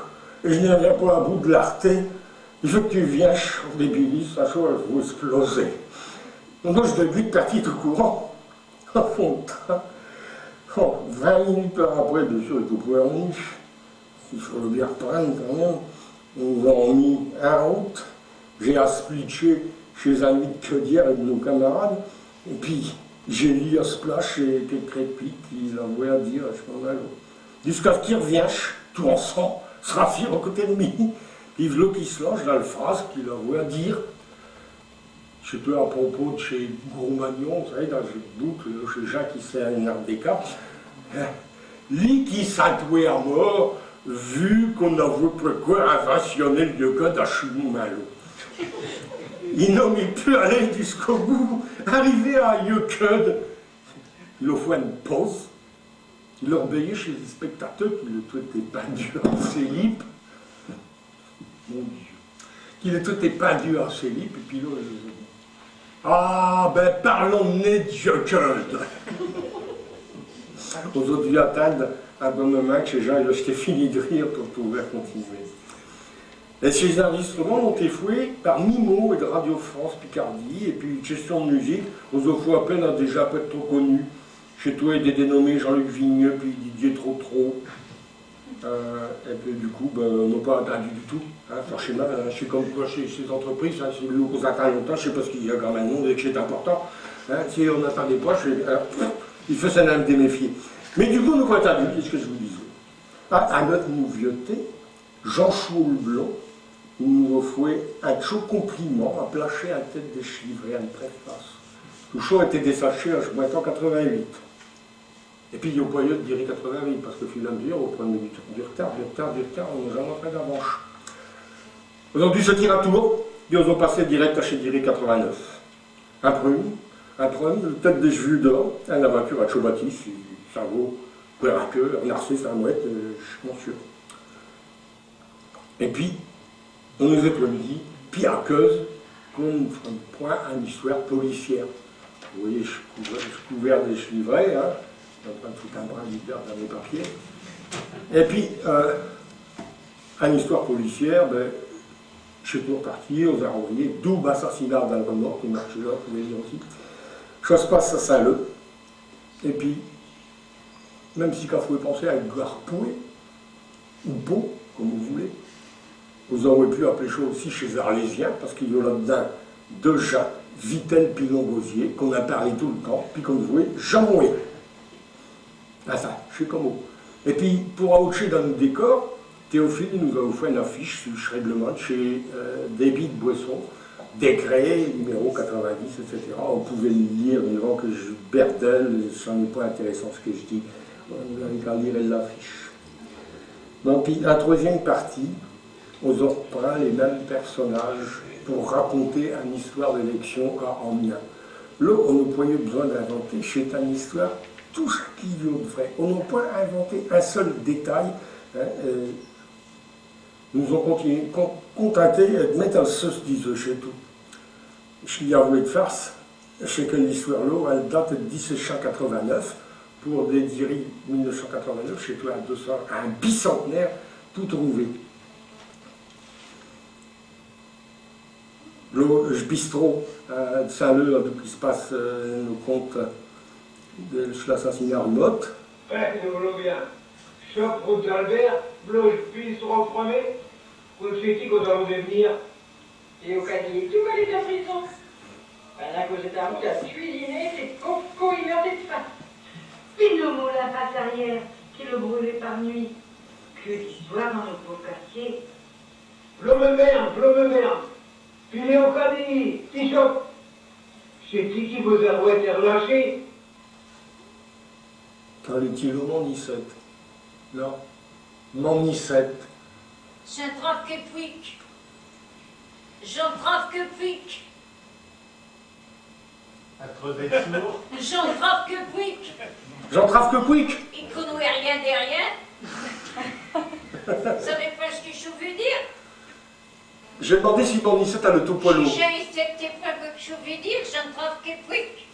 et je n'y viens pas à bout de l'Arte, il faut que tu viennes, je débilise, ça chose, elle va exploser. Donc je devais partir tout courant. À fond de train. Oh, 20 minutes après, bien sûr, il était prévenu. Il faut le bien reprendre quand même. Ils nous ont mis en route. J'ai asplitché chez un ami de Chaudière et de nos camarades. Et puis, j'ai lu à ce plat chez quelques répliques qu'il avait à dire à ce moment-là. Jusqu'à ce qu'il revienne, tout ensemble, sera fier au côté de lui. Puis, l'eau qui se lance dans la phrase qu'il avait à dire. C'était à propos de chez Gros-Magnon, vous savez, dans une boucle, chez Jacques qui s'est un RDK. Lui qui s'atouait à mort, vu qu'on avait pourquoi invasionné le gars d'Achemont-Malot. Il n'ont pu aller jusqu'au bout. Arrivé à Yeucud, il leur fait une pause. Il leur obéit chez les spectateurs qui le traitaient pas dur en slip. Mon Dieu. Qui le traitaient pas dur en slip. Et puis là, il dit, ah, ben parlons de Yeucud. Aujourd'hui, attendre un bon moment que ces gens aient fini de rire pour pouvoir continuer. Et ces enregistrements ont été faits par Mimo et de Radio France Picardie, et puis question de musique, aux autres à peine a déjà pas trop connu. Chez toi, il y a des dénommés Jean-Luc Vigneux, puis Didier Trotro. Et puis du coup, ben, on n'a pas attendu du tout. Hein, forcément, c'est comme quoi chez ces entreprises, hein, c'est nous qu'on attend longtemps, je ne sais pas ce qu'il y a quand même, non, et que c'est important. Hein, si on n'attendait pas, il faut s'en déméfier. Mais du coup, nous avons attendu, qu'est-ce que je vous disais. À notre nouveauté, Jean-Charles Blanc, il nous offrait un chaud compliment à placher à tête déchivrée, à une préface. Le show était dessaché en 1988. Et puis il n'y a pas eu de dire 88, parce que finalement, on prend du retard, on nous a montré d'avance. Aujourd'hui, ce tir à tour, ils ont passé direct à chez Diré 89. Un prune, le tête des cheveux d'or, la voiture à Chobatis, ça vaut, Queraqueur, Narcisse, un mouette, je suis sûr. Et puis, on nous a dit, Piaqueuse, qu'on point à une histoire policière. Vous voyez, je suis couvert des chevrets, hein, je suis en train de foutre un brin d'hyper dans mes papiers. Et puis, à une histoire policière, ben, je suis toujours parti aux Arroviers, double assassinat dans le remords, qui marche là, vous pouvez dire aussi. Ça se passe à Saint-Leu. Et puis, même si quand vous pouvez penser à Garpoué, ou Beau, comme vous voulez, vous aurez pu appeler ça aussi chez les Arlésiens, parce qu'il y a là-dedans deux Jacques, Vitel puis Longosier, qu'on a parlé tout le temps, puis qu'on jouait Jean-Moué. Ah ça, je sais comment. Et puis, pour autre dans le décor, Théophile nous a offert une affiche sur le règlement chez David Boisson, décret, numéro 90, etc. On pouvait le lire devant que je berdelle, ce n'est pas intéressant ce que je dis. On n'avait qu'à lire l'affiche. Donc, puis, la troisième partie, on reprend les mêmes personnages pour raconter une histoire d'élection à Amiens. Là, on n'a pas eu besoin d'inventer, c'est une histoire, tout ce qu'il y a de vrai. On n'a pas inventé un seul détail. Hein, nous avons contenté de mettre un sauce diseux chez tout. Ce qu'il y a avoué de farce, c'est que l'histoire-là, elle date de 1789, pour des diri 1989, chez toi, un bicentenaire, tout trouvé. Le bistrot de Saint-Leu, qui se passe nos comptes de l'assassinat remote.
Ouais, nous voulons bien. Choc, route d'Albert, bloche, bistrot premier, vous nous dit qu'on doit venir.
Et au cahier, tout va aller en prison. Ben, là, que j'étais à route à cuisiner, c'est coco, il meurt de faim.
Pinomo, la face arrière, qui le brûlait par nuit. Que d'histoire dans le beau quartier.
Blommer. Puis Léo Caddy, petit choc. C'est qui vous a été relâché?
Quand les kilos Monicette. Non. Monicette.
J'en trouve que puic. J'en trouve que puic.
À crever de sourd.
J'en trouve que puic.
J'en trave que quick.
Il connaît rien derrière. Vous savez pas ce que je veux dire?
J'ai demandé si Monicette a le tout poids lourd.
J'ai accepté pas que je veux dire, j'en trouve que puic.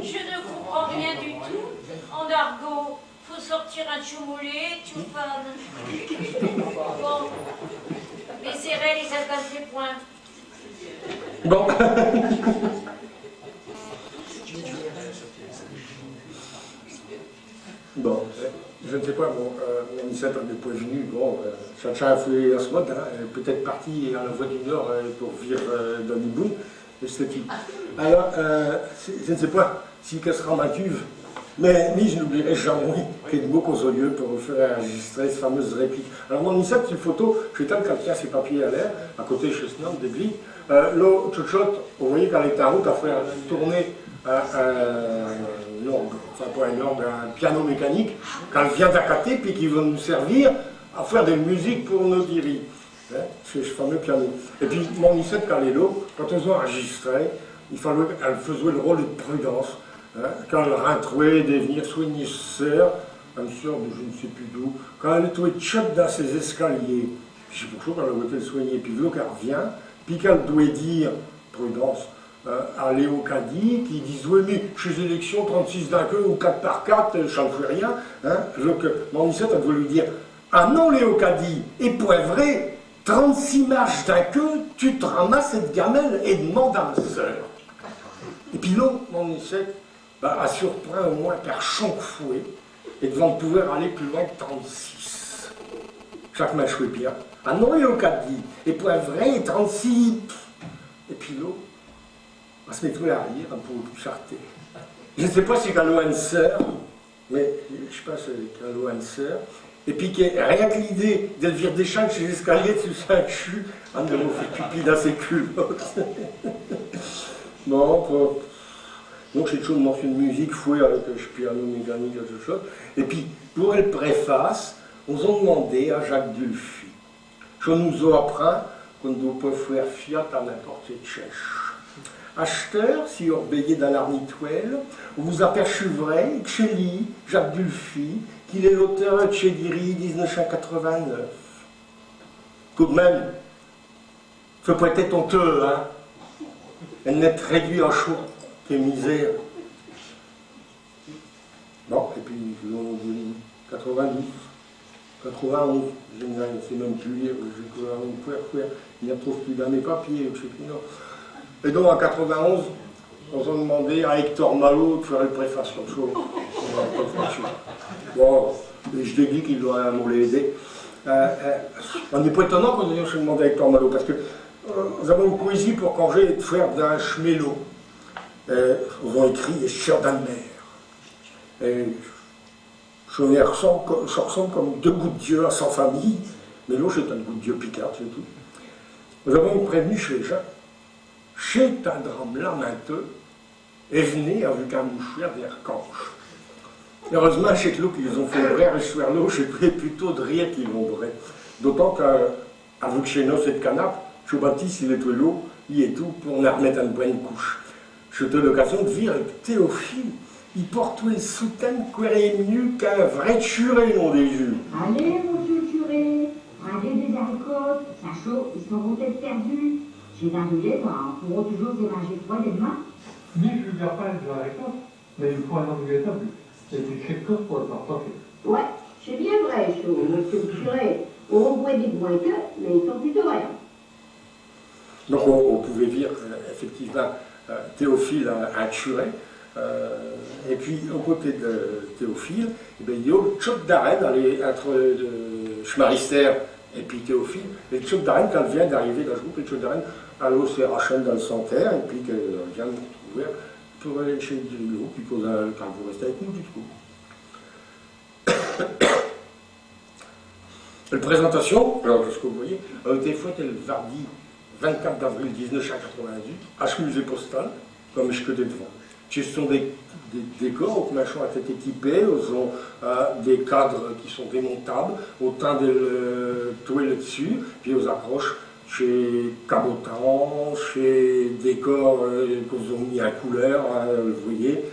Je ne comprends rien du tout. En argot, faut sortir un choumoulé, tu fan. Bon, les cérelles, ils attaquent les points.
Bon. Bon, je ne sais pas, bon, Monicette n'est pas venue, bon, Chacha a fait à ce mode, hein, elle est peut-être partie à la Voie du Nord pour vivre dans Liboun, esthétique. Alors, je ne sais pas si qu'elle sera mature, mais ni je n'oublierai jamais qu'il y a de mots lieu pour vous faire enregistrer cette fameuse réplique. Alors, Monicette, c'est une photo, je suis quand elle tient ses papiers à l'air, à côté de Chesnon, d'église. Là, Tchotchot, vous voyez qu'elle est en route, elle fait tourner un orgue, enfin pas un orgue, un piano mécanique, qu'elle vient d'accater, puis qui va nous servir à faire des musiques pour nos diri. hein, ce fameux piano. Et puis, mon Nicette Calélo, quand elles enregistraient, elle faisait le rôle de Prudence. Hein, quand elle rentrait de venir soigner sœur, une sœur de je ne sais plus d'où, quand elle était choc dans ses escaliers, puis c'est pour ça qu'elle a été soignée, puis là qu'elle revient, puis qu'elle doit dire, Prudence, à Léo Caddy, qui disent oui, mais chez les élections, 36 d'un queue ou 4 par 4, je n'en fais rien. Hein, donc, mon Nicette, elle doit lui dire ah non, Léo Caddy, et pour être vrai, 36 marches d'un queue, tu te ramasses cette gamelle et demande à ma sœur. Et puis là, mon Nicette, a surpris au moins par Chancfouet, et devant pouvoir aller plus loin que 36. Chaque match jouait bien. Ah non, Léo Caddy, et pour être vrai, 36. Et puis là, on se met tout à rire pour tout charter. Je ne sais pas si Gallo a une sœur, mais je sais pas si Gallo a une sœur. Et puis rien que l'idée d'Elvire Deschamps chez les escaliers dessus un cul, on a fait pipi dans ses culottes. Bon, donc j'ai toujours une mention de musique, fouet avec piano mécanique, quelque chose. Et puis, pour elle préface, on a demandé à Jacques Dulphy. Je nous apprend qu'on ne doit pas faire fiat à n'importe quel chèche. Acheteur, si vous obéissez dans l'arnitoile, vous apercevrez que chez lui, Jacques Dulphy, qu'il est l'auteur de Chédiri 1989. Tout de même, ce peut être honteux, hein. Elle n'est réduite en chaud, quelle misère. Bon, et puis, 92, 91, je ne sais même plus lire, il y a trop plus dans mes papiers, je sais plus, non. Et donc en 91, on a demandé à Hector Malo de faire une préface comme ça. Bon, je l'ai dit qu'il doit m'aider. On n'est pas étonnant qu'on ait demandé à Hector Malo, parce que nous avons une poésie pour congé de faire d'un schmélo. On a écrit les chers d'un mer. Et je ressemble comme deux gouttes d'yeux à sans famille, mais l'autre c'est un goût d'yeux picard, c'est tout. Nous avons prévenu chez les gens. Chez un drame lamenteux, et venez avec un mouchoir d'Arcanche. Heureusement, chez l'eau qu'ils ont fait vrai, et sur l'eau, j'ai plutôt de rire qu'ils vont vrai. D'autant qu'avec chez nous, cette canapé, chez Baptiste, il est tout l'eau, il est tout, pour en remettre une bonne couche. J'ai eu l'occasion de vivre avec Théophile. Il porte tout le soutane, quoi est mieux qu'un vrai curé, nom des jus.
Allez, monsieur le curé, bradez des haricots, ça chaud, ils sont peut-être perdus. J'ai un doulet, on pourra toujours déranger toi des mains.
Ni je ne garde pas les réponse, mais il faut un navigateur. C'est écrit que pour le partager.
Ouais, c'est bien vrai, monsieur le curé. On voit des moins que, mais ils sont plutôt rien.
Donc on pouvait dire effectivement Théophile un curé, et puis aux côtés de Théophile, il y a le choc d'arène entre Schmarister et puis Théophile. Et le choc d'arène, quand elle vient d'arriver dans ce groupe, le choc d'arène, elle a aussi Rachel dans le Santerre, et puis qu'elle vient de trouver pour aller chez le groupe, puis quand vous restez avec nous, du coup. La présentation, alors ce que vous voyez, a été faite le mardi 24 avril 1998 à ce musée postal, comme je connais devant. Ce sont des décors, où machin a été équipé, ils ont des cadres qui sont démontables, autant de toiles dessus, puis ils accrochent chez Cabotan, chez Décor, qu'ils ont mis en couleur, vous voyez,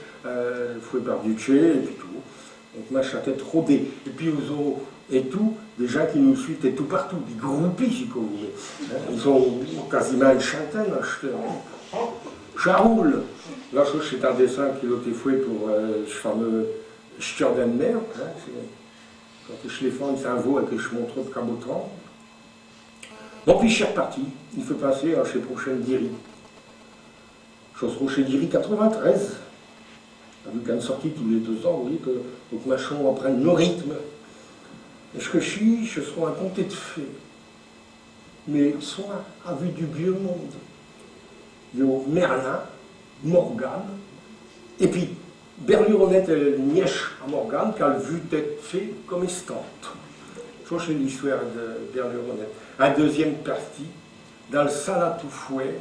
Fouet par Duché, et puis tout. Donc machin tête rodé. Et puis ils ont et tout, des gens qui nous suivent et tout partout, des groupies si vous voulez. Ils ont quasiment une centaine d'acheteurs. Charoul, là c'est un dessin qui a été fait pour ce fameux Stjordenmer, quand je les fais c'est un veau et que je montre de Cabotan. Bon, puis je suis reparti, il faut passer chez prochaine Diri. Je serai chez Diri 93. Vu qu'elle est sortie tous les 2 ans, vous voyez que donc machin apprenne nos rythmes. Et ce que je serai un conté de fées. Mais soit à vue du vieux monde. Il y a Merlin, Morgane, et puis Berluronette et Nièche à Morgane, qui a vu d'être fait comme estante. Ça, c'est l'histoire de Berluronette. Un deuxième parti, dans le Salatoufouer,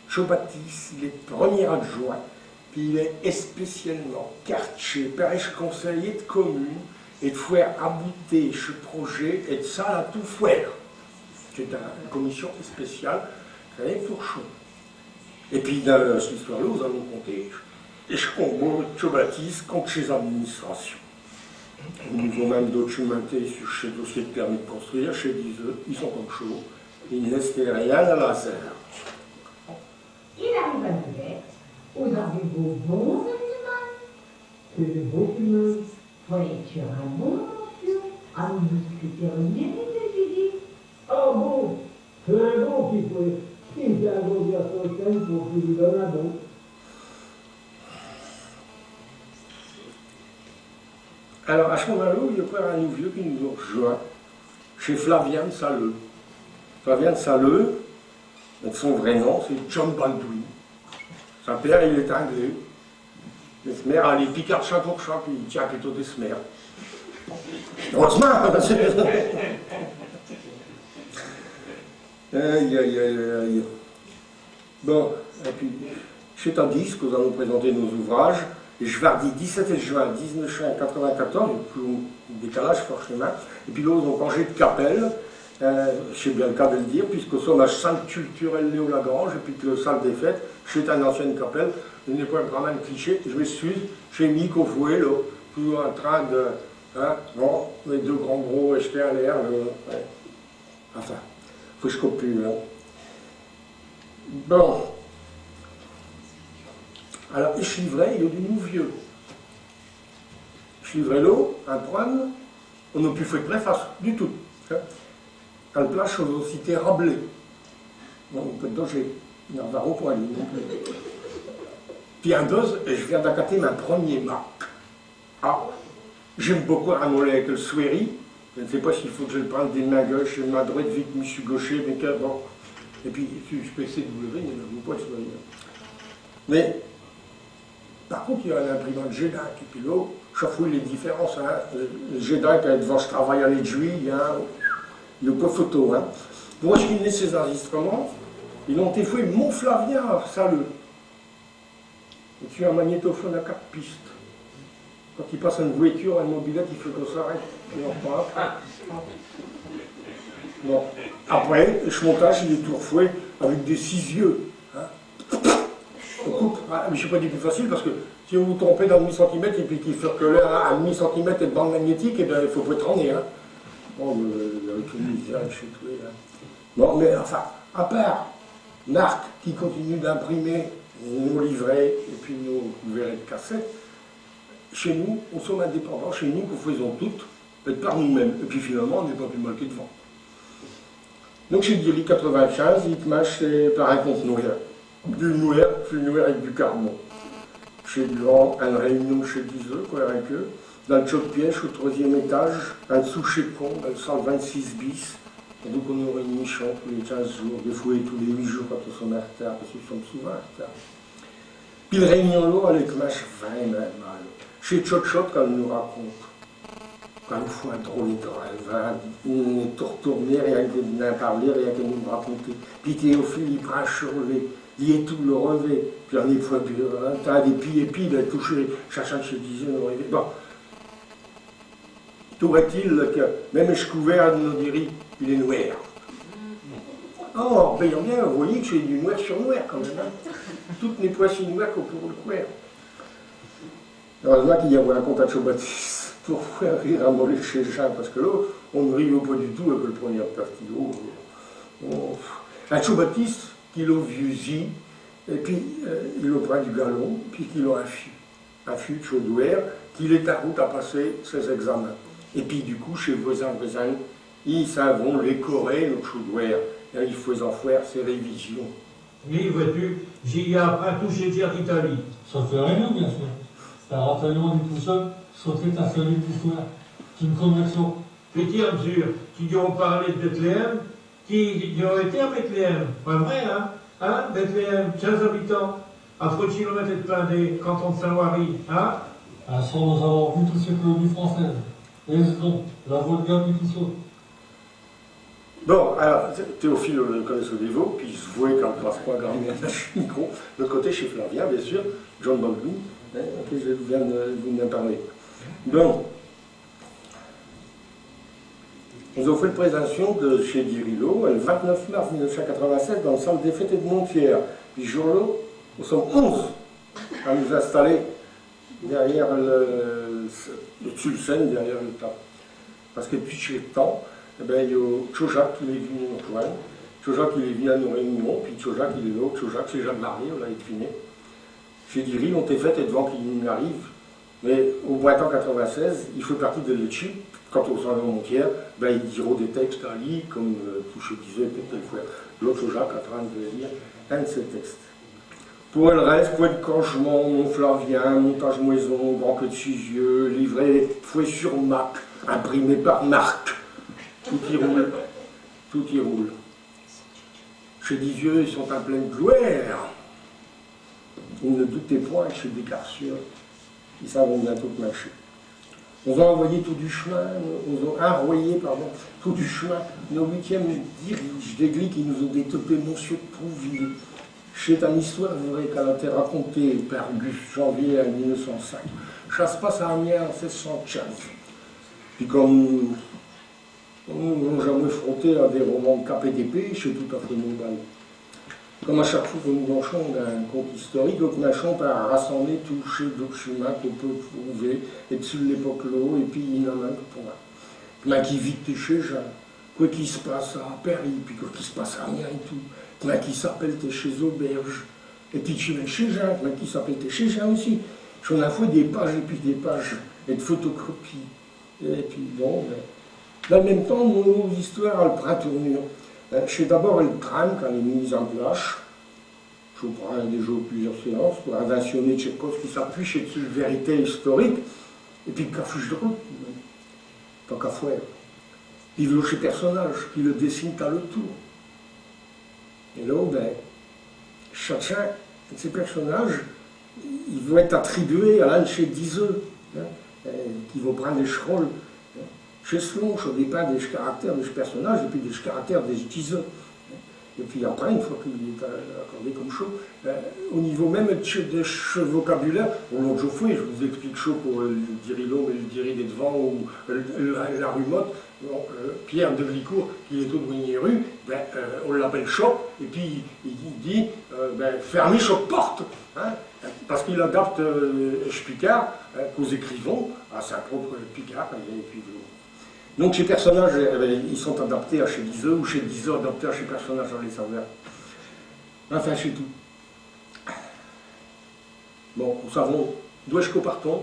Jean-Baptiste, il est premier adjoint, puis il est spécialement quartier, parish conseiller de commune, et de faire habiter ce projet et de Salatoufouer. C'est une commission spéciale créée pour chaud. Et puis dans cette histoire-là, nous allons compter les combats de Baptiste contre les administrations. Nous avons même documenté sur chez dossier de permis de construire, chez Diseux, ils sont comme chaud, ils ne laissent rien à la serre.
Il arrive à Villette, vous avez vos bons animaux,
C'est des beaux films.
voiture à bon monsieur, à vous discuter une mérite de Gigi.
Ah bon, c'est un bon qui faut. Qui fait un bon dire sur le thème pour qu'il lui donne un bon.
Alors à ce moment-là, il y a pas un nouveau qui nous a rejoint, chez Flavien de Saleux. Flavien de Saleux, son vrai nom, c'est John Baldwin. Son père, il est anglais. Les Smères, elle est picard chat pour chat, puis il tient plutôt des Smères. Heureusement, aïe, aïe, aïe, aïe. Bon, et puis, c'est un disque, nous allons présenter nos ouvrages. Jeudi 17 juin 1994, il y a un décalage forcément. Et puis là, nous avons congé de Capelle, c'est bien le cas de le dire, puisque nous sommes à Centre culturel Léo Lagrange, et puis que le salle des fêtes, c'est une ancienne Capelle. Ce n'est pas vraiment un cliché, je m'excuse, j'ai mis qu'au fouet, là, toujours en train de. Hein, bon, les deux grands gros jetés à l'air, ouais. Enfin, faut que je copie, là. Bon. Alors, je livrais, il y a du nouveau vieux. Je livrais l'eau, un poème, on n'a plus fait de préface, du tout. Un place aux cités Rabelais. Bon, on peut danger. Il y en a au point, lui non plus. Puis un dose, et je viens d'accater ma première marque. Ah, j'aime beaucoup ramoler avec le Swéry. Je ne sais pas s'il faut que je le prenne des mains gauche et de ma droite, vite, je suis gaucher, mais que bon. Et puis, je peux essayer de vous lever, il n'y en a pas de Swéry. Mais, par contre, il y a un imprimante Gédac, et puis là, je fouille les différences. Hein. Le Gédac, devant je travaille à l'aiguille, hein. Il n'y a pas photo. Hein. Pour ce qui est ces enregistrements, ils ont été faits Mont Flavien à Saleux. Et tu as un magnétophone à 4 pistes. Quand il passe une voiture, une mobilette, il fait qu'on s'arrête. Et on repart. Bon. Après, ce montage, il est tout refait avec des cieux. Hein. On coupe. Ah, mais je ne sais pas dit plus facile parce que si vous vous trompez d'un demi-centimètre et puis qu'il fait que là, un demi-centimètre de bande magnétique, eh bien, il faut pas être en nez. Hein. Bon, avec le misère, je sais tout. Hein. Bon, mais enfin, à part Narc qui continue d'imprimer nos livrets et puis nos couverts de cassettes, chez nous, nous sommes indépendants, chez nous, nous faisons tout, par nous-mêmes. Et puis finalement, on n'est pas plus mal que devant. Donc chez Diri 95, il mâche par un compte noir. Du noir avec du carbone. Chez Grand, une réunion chez Diseux, quoi, avec eux. Dans le choc piège, au 3e étage, un dessous chez Con, dans le 126 bis. Et donc on aurait une mission tous les 15 jours, des fois tous les 8 jours quand on s'en est en retard, parce qu'ils sont souvent en retard. Puis la réunion là, avec mâche vraiment mal. Chez Chot-Chot, quand il nous raconte, quand il faut un drôle de rêve, on est tout retourné, rien que d'en parler, rien que de nous raconter. Puis Théophile, il prend un chevet, il est tout le revêt, puis on est fois, puis un tas d'épis, il a touché, cherchant chez Dizier, on rêvait. Bon. Trouverait-il que même je couvert de nos diri, il est noir. Oh, voyons bien, vous voyez que j'ai du noir sur noir quand même. Hein. Toutes mes poissons noires qu'on peut le couvert. Heureusement qu'il y avait un compte à Baptiste pour faire rire à mollet chez les gens, parce que là, on ne riait pas du tout avec le premier parti d'eau. Un Baptiste qui l'a vieux et puis il le prend du galon, puis qu'il a un fût de chaudouère, qu'il est à route à passer ses examens. Et puis du coup, chez voisins, ils savent décorer le chaudouère, et ils faisaient en faire ses révisions.
Oui, vois-tu, j'y ai appris tout chez Dire d'Italie.
Ça fait rien, bien sûr. C'est un renseignement du tout seul, sauter un solide d'histoire. C'est une conversion.
Petit mesure, qui ont parlé de Bethléem, qui ont été à Bethléem. Pas vrai, hein? Hein? Bethléem, 15 habitants, à 30 km de Pindé, canton de Saint-Wary, hein?
Sans nous avoir vu toutes ces colonies françaises. Esdon, la Volga, puis tout ça.
Bon, alors, Théophile le connaît au niveau, puis il se voit quand il ne passe pas grand bien de micro. De l'autre côté, chez Flavien, bien sûr, John Baldwin, hein, je viens de vous en parler. Bon. Nous avons fait la présentation de chez Dirillo le 29 mars 1996 dans le centre des fêtes de Montpierre. Puis ce jour-là, nous sommes 11 à nous installer derrière le dessus le scène, derrière le tas. Parce que depuis chez le temps, eh ben, il y a Tchojak qui est venu nous rejoindre, Tchojak qui est venu à nos réunions, puis Tchojak il est là, Tchojak c'est Jacques Marié, on l'a fini. Chez Dirillo, on était fait et devant qu'il arrive. Mais au printemps 96, il fait partie de l'équipe. Quand on s'en va en Montpierre, ben, il dira des textes à lire, comme Touché disait, peut-être fois l'autre Jacques en train de lire un de ses textes. Pour le reste, Point de Canchement, Montflavien, Montage Moison, Grand Queue de Sigieux, livré fouet sur Mac, imprimé par Marc. Tout y roule. Tout y roule. Chez Dizieux, ils sont en pleine gloire. Ils ne doutaient point chez Descartes, ils savent bientôt marcher. On va envoyer tout du chemin, on va envoyer, tout du chemin, nos 8e diriges d'église qui nous ont détopé Monsieur de Trouville. C'est une histoire vraie qu'elle a été racontée par Gus Janvier en 1905. Chasse passe à Amiens en 1615. Puis comme nous n'avons jamais frotté à des romans de KPDP, c'est tout à fait normal. Comme à chaque fois que nous marchons d'un conte historique, nous marchons par rassembler tous ces documents qu'on peut trouver, et dessus l'époque là, et puis il y en a un pour moi. Plein qui vit chez Jean, quoi qui se passe à Paris, puis quoi qui se passe à Amiens et tout. Plein qui s'appelle chez Auberge, et puis tu vas chez Jean, plein qui s'appelle chez Jean aussi. J'en ai fait des pages et puis des pages, et de photocopies. Et puis bon, mais dans le même temps, nos histoires, elles prennent tournure. Je fais d'abord le crâne quand il est mis en place. Je prends déjà plusieurs séances pour inventionner Tchekhov qui s'appuie sur une vérité historique, et puis le cafuche de route, tant qu'à faire. Puis le chez personnage, qui le dessine à le tour. Et là, ben, chacun de ces personnages, ils vont être attribués à l'un de ces 10 qui vont prendre des rôles. Chez Slon, je dépeins des caractères des personnages et puis des caractères des utilisateurs. Et puis après, une fois qu'il est accordé comme chaud, au niveau même de vocabulaire, pour l'autre jour, je vous explique chaud pour le Dirillo, mais le Diri des devants ou la rue Motte, Pierre de Glicourt, qui est au rue, ben, on l'appelle Choc, et puis il dit fermez Choc porte, hein, parce qu'il adapte Picard qu'aux écrivains, à sa propre Picard, et puis donc ces personnages, ils sont adaptés à chez Dizieux, ou chez Dizieux adaptés à ces personnages dans les saveurs. Enfin, c'est tout. Bon, nous savons d'où est-ce que nous partons,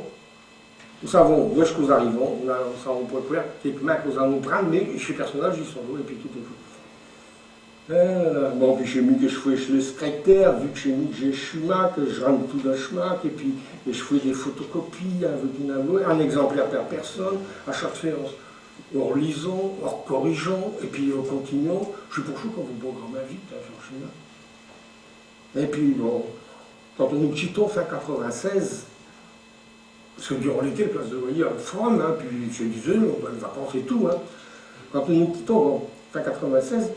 nous savons d'où est-ce que nous arrivons, nous savons pas quoi, quelques mains que nous allons prendre, mais ces personnages, ils sont là, et puis tout est tout. Bon, puis j'ai mis que je fais le secrétaire, vu que j'ai mis que j'ai chemin, que je rentre tout dans le chemin, et puis je fais des photocopies avec un exemplaire par personne, à chaque séance. En relisant, en corrigeant, et puis en continuant. Je suis pour chaud quand vous programmez vite, franchement. Et puis, bon, quand nous quittons fin 96, parce que durant l'été, le place de loyer a froid, hein, puis je disais, on va les vacances et tout. Hein. Quand nous quittons, bon, fin 96,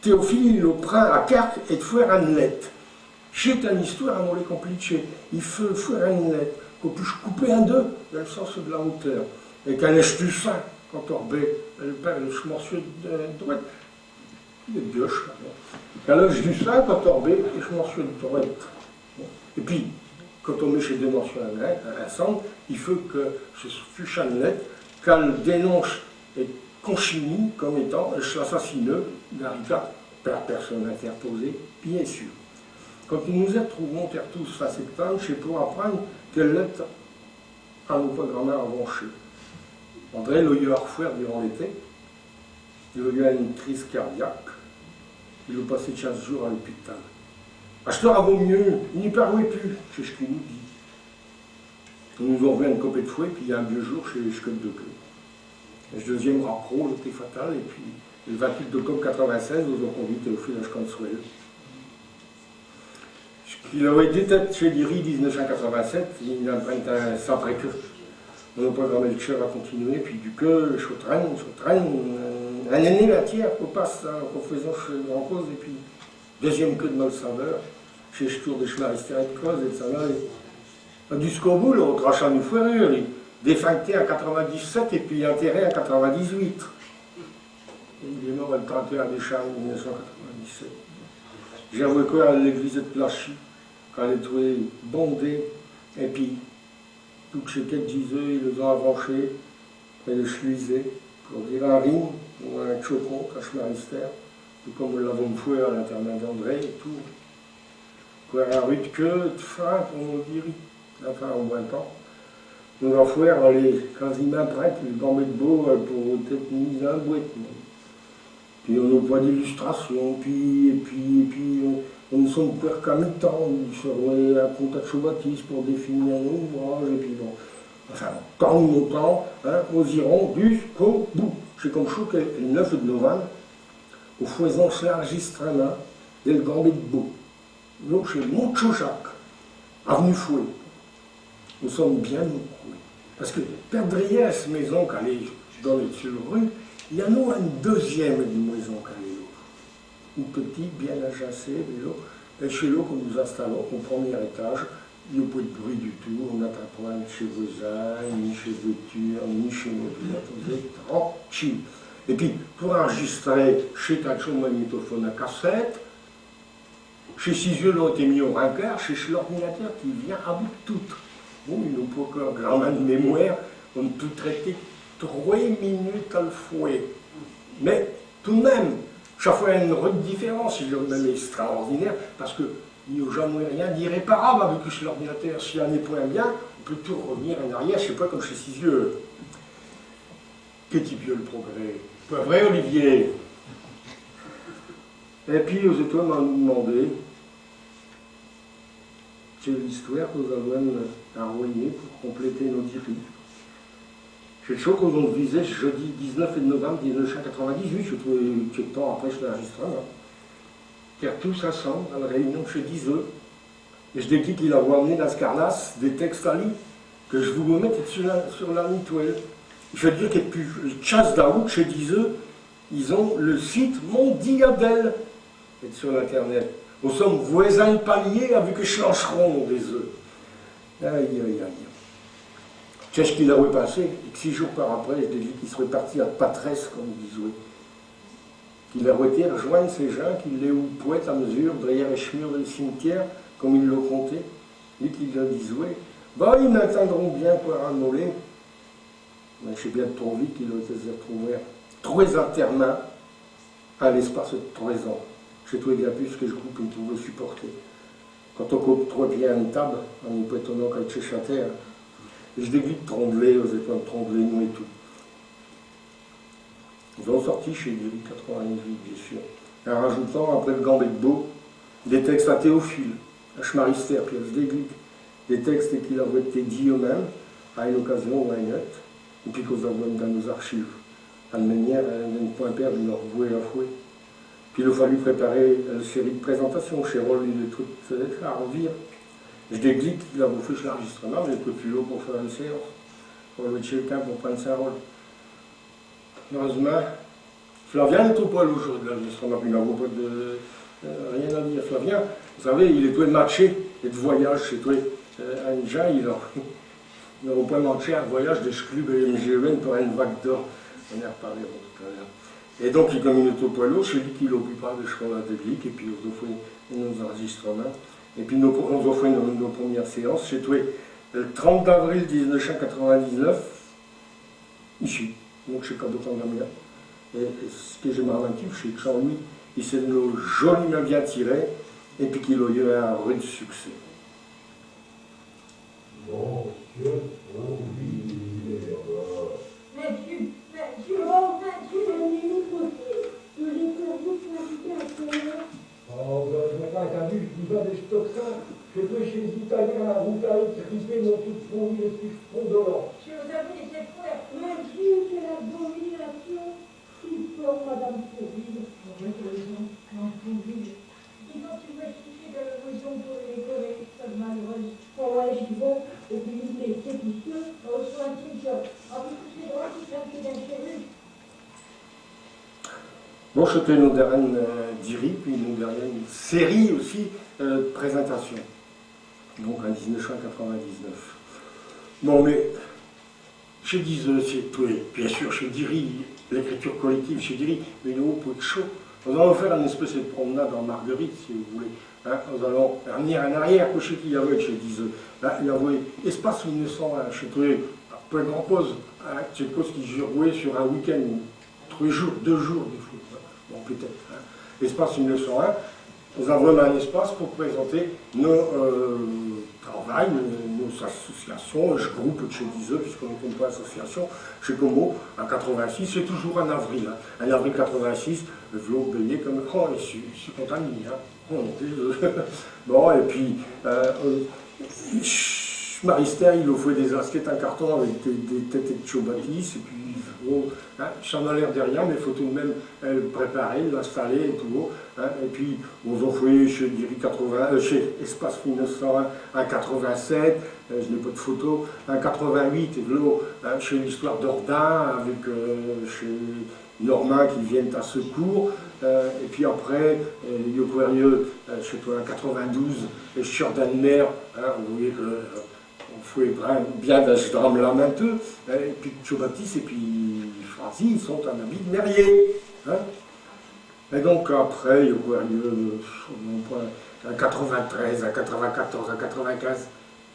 Théophile, il prend à carte et de faire une lettre. C'est une histoire à mon les compliqué. Il faut faire une lettre, qu'on puisse couper en deux, dans le sens de la hauteur. Et qu'un laisse du sein, quand on rebait le morceau de droite, de gauche, qu'un laisse du sein, quand on rebait le morceau de droite. Et puis, quand on met ces deux morceaux ensemble, il faut que ce fiche en lettre, qu'elle dénonce et consigne comme étant l'assassineux d'un ricard par personne interposée, bien sûr. Quand nous nous retrouvons tous fin septembre, c'est pour apprendre quelle lettre à nos programmeurs avancés. André l'a eu à refaire durant l'été. Il a eu une crise cardiaque. Il a passé 15 jours à l'hôpital. Acheteur vaut mieux, il n'y parlait plus, c'est ce qu'il nous dit. Nous nous revenons une copée de fouet, puis il y a un vieux jour chez les Scott de Queue. Le deuxième rapport était fatal, et puis le 28 octobre 96, nous avons conduit Théophile à Consuel. Il a été chez Diry 1987, il a un sacré que. On a programmé le chœur à continuer, puis du que, je traîne, un année la tiers, qu'on passe en faisant en cause, et puis deuxième queue de Molsaveur, chez Stour de Schmaristère et de Cause, et ça là, jusqu'au bout, là, on crache à nous fourrure, défuncté en 97 et puis enterré en 98. Il est mort le 31 décembre 1997. J'ai avoué quoi à l'église de Plachy, quand elle est trouvée bondée, et puis, toutes ces quêtes diseux, ils les ont avanchés, et les chuisés, pour dire un rime, ou un chocon, un schmarister, tout comme nous l'avons fait à l'internat d'André et tout. Quoi, un rue de queue, de fin, comme on dirait, enfin, au moins temps. Nous avons fait les quasiment prêtres, les gants de beau, pour être mis dans la boîte. Puis on n'a pas d'illustration, puis on nous sommes faire qu'à mi-temps, on serait à contact Baptiste pour définir un ouvrage, et puis bon. Enfin, tant ou autant, hein, nous irons jusqu'au bout. C'est comme chaud que le 9 de novembre, au foison l'enregistrement del Gambit de Beau. Nous, chez Moncho Jacques, avenue Fouet. Nous sommes bien nous. Parce que perdriez cette maison qu'elle est dans les sur rue, il y en a une deuxième maison qu'elle est là. Une petite, bien agencée, et chez nous, que nous installons au premier étage, il n'y a pas de bruit du tout, on n'attend pas ni chez voisins, ni chez voitures, ni chez nous, vous êtes tranquille. Et puis, pour enregistrer chez Tacho, un magnétophone à cassette, chez Cisieux, l'on été mis au rencard, chez l'ordinateur qui vient à bout de tout. Bon, ils n'ont pas encore grand de mémoire, on peut traiter 3 minutes à le fouet. Mais tout de même, chaque fois il y a une rude différence, c'est même extraordinaire, parce qu'il n'y a jamais rien d'irréparable avec l'ordinateur. Si on n'est point bien, on peut tout revenir en arrière, je ne sais pas, comme chez Cisieux. Petit vieux le progrès. Pas vrai, Olivier? Et puis, aux étoiles m'ont demandé, c'est l'histoire que nous avons envoyée pour compléter nos diriges. C'est le show qu'on nous visait jeudi 19 novembre 1998, je trouvais quelques temps après je l'enregistrement. Car tous ensemble, dans la réunion chez Diseux, et je décris qu'il a amené dans ce carnas des textes à lire que je vous remets sur la mutuelle. Je veux dire que puis le chasse d'août chez Diseux, ils ont le site Mondiadel sur l'internet. Nous sommes voisins de palier avec les chancherons des œufs. Aïe, aïe, aïe. Qu'est-ce qu'il aurait passé? Et que 6 jours par après, je dis qu'il serait parti à Patresse, comme il disait. Qu'il aurait été rejoindre ces gens, qu'il les ou poète à mesure, derrière les chemins du cimetière, comme ils l'ont compté, et qu'il leur disait, bah, ils m'attendront bien pour ramoller. Mais je sais bien trop vite qu'il a été retrouvé 3 enterrements à l'espace de 3 ans. J'ai trouvé bien plus que je coupe, il pouvait supporter. Quand on coupe 3 pieds à une table, on n'est pas étonnant qu'elle cherche à terre. Je dégoûte de Tremblay, aux étoiles de Tremblay, nous et tout. Ils ont sorti chez lui, 88, bien sûr, en rajoutant, après le Gambit de Beau, des textes à Théophile, à Schmarister, puis à Sdeglik, des textes qu'il avait été dit eux-mêmes, à une occasion ou à une autre, et puis qu'on avons dans nos archives. À une manière, à ne point perdre leur vouer à fouet. Puis il a fallu préparer une série de présentations chez Roll et des trucs à revire. Je déclique, il a fait l'enregistrement, mais il n'était plus là pour faire une séance. Pour le mettre quelqu'un pour prendre sa rôle. Heureusement, Flavien n'était pas là au jour de l'enregistrement, puis il n'avait pas de rien à dire. Flavien, vous savez, il est tout matché et de voyage, c'est tout. À une gens, il n'a pas matché un voyage de club et MGN pour une vague d'or. On a reparlé tout à l'heure. Et donc, comme il n'était pas là, c'est lui qui l'occupera de la technique, et puis on a fait nos enregistrements. Et puis on a fait nos premières séances. C'est tout le 30 avril 1999, ici, donc chez Cabotan-Damien. Et ce que j'ai marqué, c'est que Jean-Louis, il s'est joliment bien tiré, et puis qu'il a eu un rude succès.
Monsieur t'as vu, je vous ai des stocks ça. Je vais chez les Italiens à Routaille, triper mon tout pourri, le plus fondant.
Je vous avoue, c'est frère.
Monsieur, c'est la domination. Il faut, Madame Pourville.
Ils ont une expliqué de la raison pour les écoles, ça malheureuse.
Oh ouais, j'y vais. Et puis, les techniciens, on reçoit un t-shirt. En plus, c'est drôle, c'est un peu d'intérêt.
Bon, c'était nos dernières diri, puis nos dernières séries aussi de présentations. Donc en 1999. Bon, mais chez Dizeux, c'est tout, bien sûr, chez Diri, l'écriture collective chez Diri, mais nous, pour être chaud. Nous allons faire une espèce de promenade en Marguerite, si vous voulez. Hein, nous allons revenir en arrière, chez qui il y avait chez Dizeux. Là, il y avait espace 1901, chez toi, peu grand pause, hein, c'est une cause qui jouait sur un week-end, 3 jours, 2 jours, des fois. Bon, peut-être. Hein. Espace 1901, nous avons un espace pour présenter nos travail, nos associations, je groupe chez Dizeux, puisqu'on ne compte pas association, chez Como, en 86, c'est toujours en avril. Hein. En avril 86, Vlo Bélier comme oh, je suis contaminé. Hein. Oh, bon, et puis, Marister, il offrait des assiettes en carton avec des têtes de Chobatis, et puis, bon, hein, ça en a l'air de rien, mais il faut tout de même le préparer, l'installer et tout. Hein, et puis, on offrait chez Diri 80, chez Espace 1901 en 87, je n'ai pas de photo, en 88, et là, hein, chez l'histoire d'Ordin, avec chez Normand qui viennent à secours, et puis après, Yoquerieux, chez toi en 92, et Churdanmer, hein, vous voyez que on fait bien de ce drame-là maintenant, et puis Chobatis et puis Franzi, ils sont en habit de Merrier. Hein. Et donc après, il y a 93, à 94, à 95,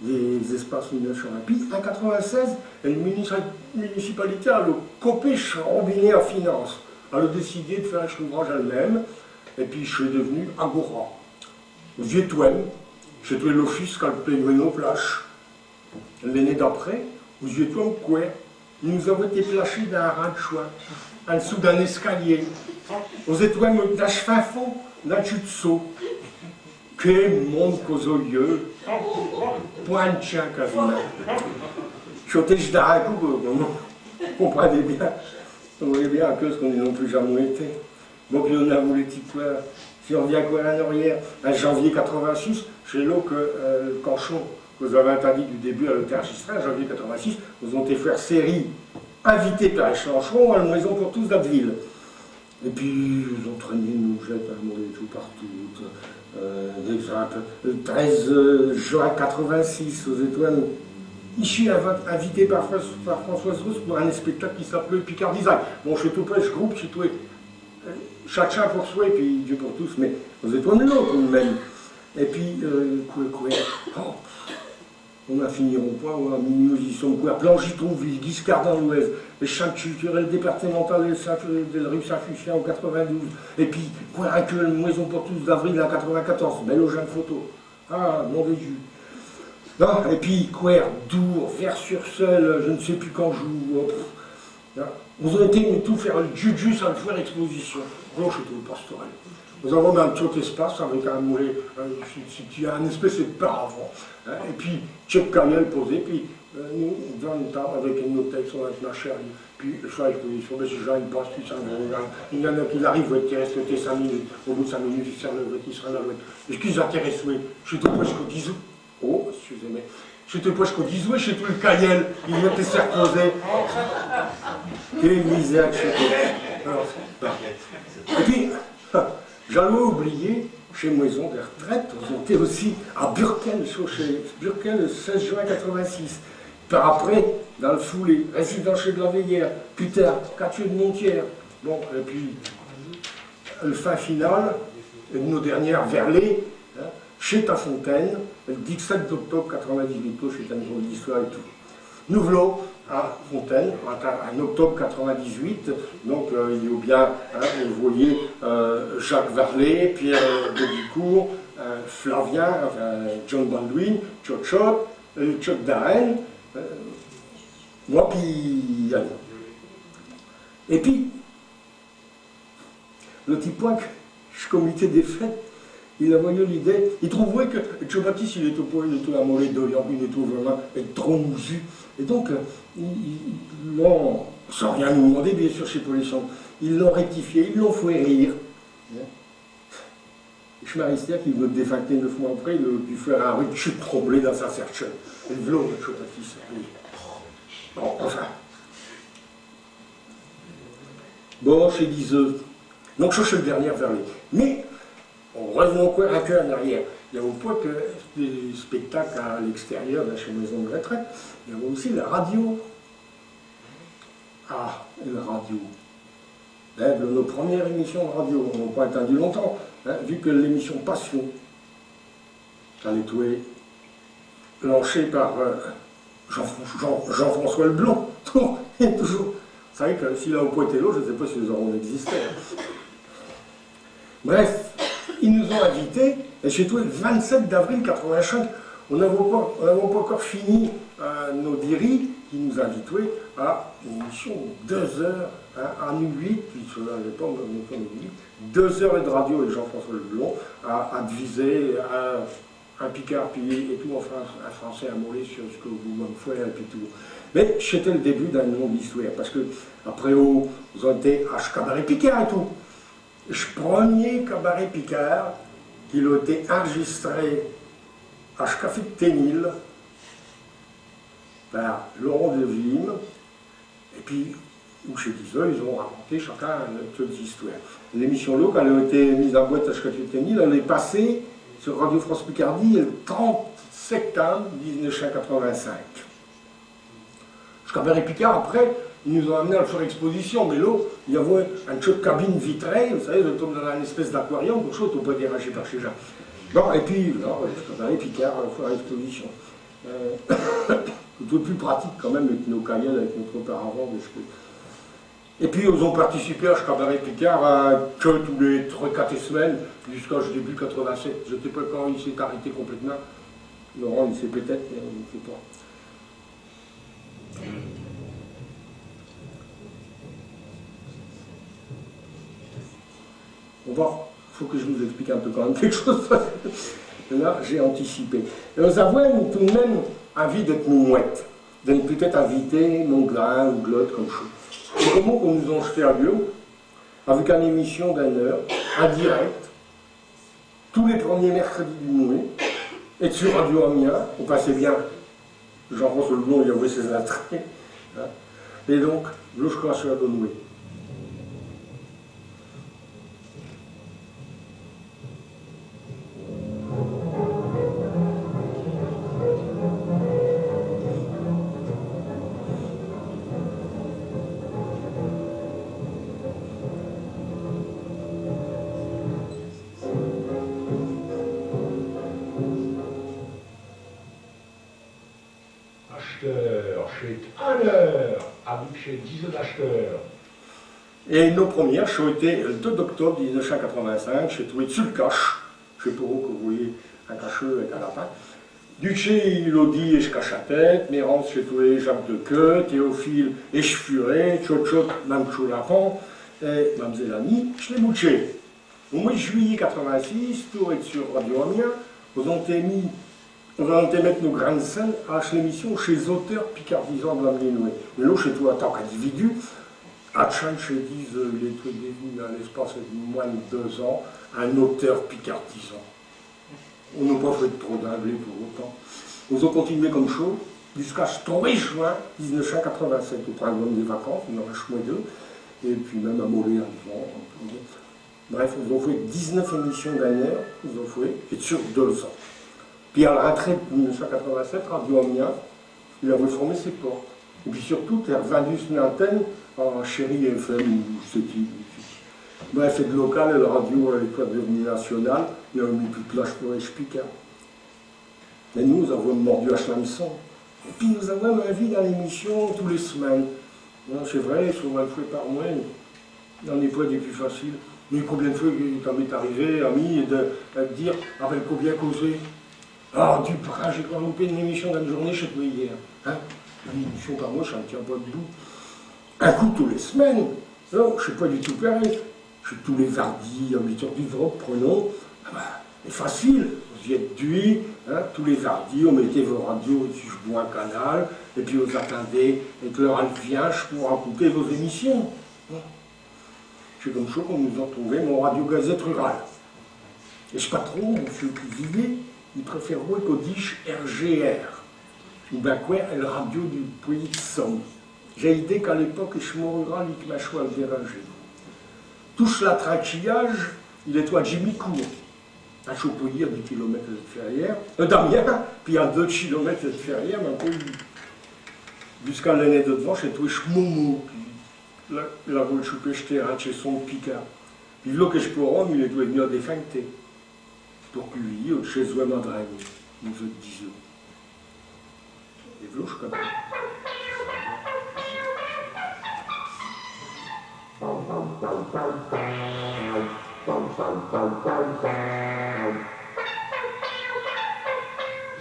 des espaces mineurs olympiques. En 96, la municipalité a le copé Robinet en finance. Elle a décidé de faire un ouvrage elle-même, et puis je suis devenu Agora. Vieux Touem, j'ai trouvé l'office quand le pénurie plage. L'année d'après, aux yeux de quoi, nous avons été plachés dans un rang de choix, en dessous d'un escalier. Aux étoiles d'un chemin fond, d'un chute de saut. Quel monde qu'aux yeux, point de chien quasiment. Chotèche d'Aragou, vous comprenez bien. Vous voyez bien à cause qu'on n'y ont plus jamais été. Donc on a voulu quoi. Si on revient à quoi en arrière, en janvier 86, chez l'eau que Canchon, que vous avez interdit du début à l'hôtel-registré, en janvier 86, nous ont été faire série, invités par les Chancherons à la maison pour tous d'Abbeville. Et puis, ils ont traîné une moujette à mourir tout partout. D'exemple, le 13 juin 86, aux Étoiles, je suis invité par Françoise Rousse pour un spectacle qui s'appelait Picard Design. Bon, je suis tout près, je groupe, je suis tout. Chacun pour soi, et puis Dieu pour tous, mais aux Étoiles, l'autre, même. Et puis, oh, on a fini au point, on a mis une musicienne, Plangitrouville, Guiscard dans l'Ouest, les chants culturels départementales de la rue Saint-Lucien en 92, et puis, une maison pour tous d'avril en 94, belle aux jeunes photos. Ah, mon Dieu. Non, et puis, Dour, Vers-sur-Seine, je ne sais plus quand joue. Nous avons été tout faire le juju sans le faire exposition. Non, je suis tout pastoral. Nous avons un petit espace avec un moulet, il y a une espèce de paravent. Hein, et puis, Tchèque Camiel posé, puis nous, dans une table avec une autre texte, on a ma chère, puis je fais l'exposition, mais si gens ils passent, puis ça il y en a qui arrivent, qui restent 5 minutes, au bout de 5 minutes, ils servent le qui sera là. Est-ce qu'ils intéressent, oui? Je suis tout presque au 10 août. Oh, excusez-moi. Je suis tout presque au 10 août, je suis tout le Camiel, ils vont te faire poser. Quelle misère, je suis. Et puis, j'allais oublier, chez Maison des Retraites, on était aussi à Burkel, chez Burkel, le 16 juin 86. Par après, dans le foulé, résident chez de la Veillère, plus tard, quartier de Montière. Bon, et puis, le fin final, de nos dernières Verlet, hein, chez Tafontaine, le 17 octobre 98, chez un jour d'histoire et tout. Nous voulons à Fontaine, en octobre 98, donc il y a bien, hein, vous voyez, Jacques Verlet, Pierre Delicourt, Flavien, John Baldwin, Tchotchot, Tchot Darren, moi puis Yann. Et puis, le petit point que je comité des fêtes, il a voyé l'idée, il trouvait que Chobatis, il était à mollet de il était vraiment trop mousu. Et donc, ils l'ont, sans rien nous demander, bien sûr, chez Polisson, ils l'ont rectifié, ils l'ont fait rire. Schmarister, qui veut défacter 9 mois après, il a dû faire un rude chute tremblé dans sa serre. Et le vlog de Chobatis. Bon, enfin. Bon, chez Dizeux. Donc, je suis le dernier vers lui. Mais, on revient encore un peu en arrière. Il y avait pas que des spectacles à l'extérieur, chez Maison de Retraite, il y avait aussi la radio. Ah, une radio. Nos premières émissions de radio, on n'a pas attendu longtemps, hein, vu que l'émission Passion, elle est lancée par Jean-François Leblond, et toujours. Vous savez que s'il a au Poitélo, je ne sais pas si nous aurons existé. Bref, ils nous ont invités, et c'est tout le 27 d'avril 85, on n'avait pas encore fini nos diri, qui nous invitaient à une émission de 2 heures, hein, à nous 8, puis à l'époque, on était 8, 2 heures de radio avec Jean-François Leblond, à diviser un Picard, puis et tout, enfin, un Français, un Mollet sur ce que vous m'en faites, et puis tout. Mais c'était le début d'un longue histoire, parce que après, vous avez été à Cabaret Picard et tout. Le premier Cabaret Picard, qui a été enregistré à Café de Ténil par Laurent Devine, et puis, où chez Diseux, ils ont raconté chacun une autre histoire. L'émission là, quand elle a été mise en boîte à Café de Ténil, elle est passée sur Radio France Picardie le 30 septembre 1985. Cabaret Picard, après, ils nous ont amené à le faire exposition, mais là, il y avait une petite cabine vitrée, vous savez, comme dans une espèce d'aquarium, quelque chose, on peut déranger par chez gens. Bon, et puis, là, Cabaret Picard, à faire exposition. Tout plus pratique quand même avec nos cahiers, avec notre auparavant. Et puis, ils ont participé à ce Cabaret Picard que tous les 3-4 semaines, jusqu'à début 87. Je ne sais pas quand il s'est arrêté complètement. Laurent, il sait peut-être, mais on ne sait pas. Il faut que je vous explique un peu quand même quelque chose. Là, j'ai anticipé. Et nous avons tout de même envie d'être mouette, de peut-être inviter Monglin ou Glotte comme chose. Et comment qu'on nous a jeté à Lyon, avec une émission d'1 heure, en direct, tous les premiers mercredis du mois, et sur Radio Amiens, on passait bien. Jean-François Leblond, il avait ses attraits. Hein. Et donc, là, je crois sur la bonne nouée.
Chez 10 acheteurs.
Et nos premières ont été le 2 octobre 1985, chez Toué Sulcache, je ne sais pas où que vous voyez un cacheux avec un lapin. Duché Elodie et Chcachatet, Mérance chez Toué Jacques de Queue, Théophile et Chfuré, Tchotchot, Mamchou Lapon, et Mamzelle Annie, Chlemouché. Au mois de juillet 86, tout est sur Radio Amiens, nous avons mis. On va mettre nos grandes scènes à l'émission chez les auteurs picardisants de l'Amlénoué. Mais là, chez toi, en tant qu'individu, à Chan, chez disent les trucs devenu à l'espace de moins de 2 ans, un auteur picardisant. On n'a pas fait trop d'anglais pour autant. Nous avons continué comme show jusqu'à 3 juin 1987, au printemps des vacances, on en a choisi 2, et puis même à Mollet avant. Bref, nous avons fait 19 émissions d'1 heure, nous avons fait, et sur 2 ans. Puis à la retraite de 1987, Radio Amiens, il avait formé ses portes. Et puis surtout, il a revendu une antenne en Chérie FM, ou je sais qui. Bref, et de local, et la radio, elle est devenue nationale, il a mis plus de place pour les Picard. Mais nous avons mordu à Chlamson. Et puis nous avons un vie dans l'émission tous les semaines. C'est vrai, souvent une fois par mois, dans les poids des plus faciles. Mais combien de fois il m'est arrivé, ami, de dire, avec combien causer. Ah, du bras, j'ai quand même loupé une émission d'une journée chez toi hier. Hein? Une émission par mois, je ne tiens pas debout. Un coup tous les semaines. Non, je ne suis pas du tout pareil. Je suis tous les vardis, en 8 heures du drop, prenons. Ah ben, c'est facile. Vous y êtes duit, hein? Tous les vardis, on mettait vos radios et je bois un canal, et puis vous attendez, et que l'heure elle vient, je pourrais écouter vos émissions. C'est comme ça qu'on nous a trouvé mon Radio Gazette Rurale. Et ce patron, M. Cuvillier, il préfère qu'on dise RGR. Ou bien quoi, la radio du pays de Somme. J'ai idée qu'à l'époque, je m'en rural, il m'a choisi à déranger. Touche la trachillage, il est toi Jimmy Cour. À Chaupouillir, 10 km de ferrière, d'Amiens, puis à 2 km de ferrière, mais un peu jusqu'à l'année de devant, chez toi Chmoumou. la voce chupeste era chez son Picard. Puis là que je pourrais, il est devenu à défendre pour QI, ou chez Zoé Madragne, nous autres disons. Et voilà, je connais.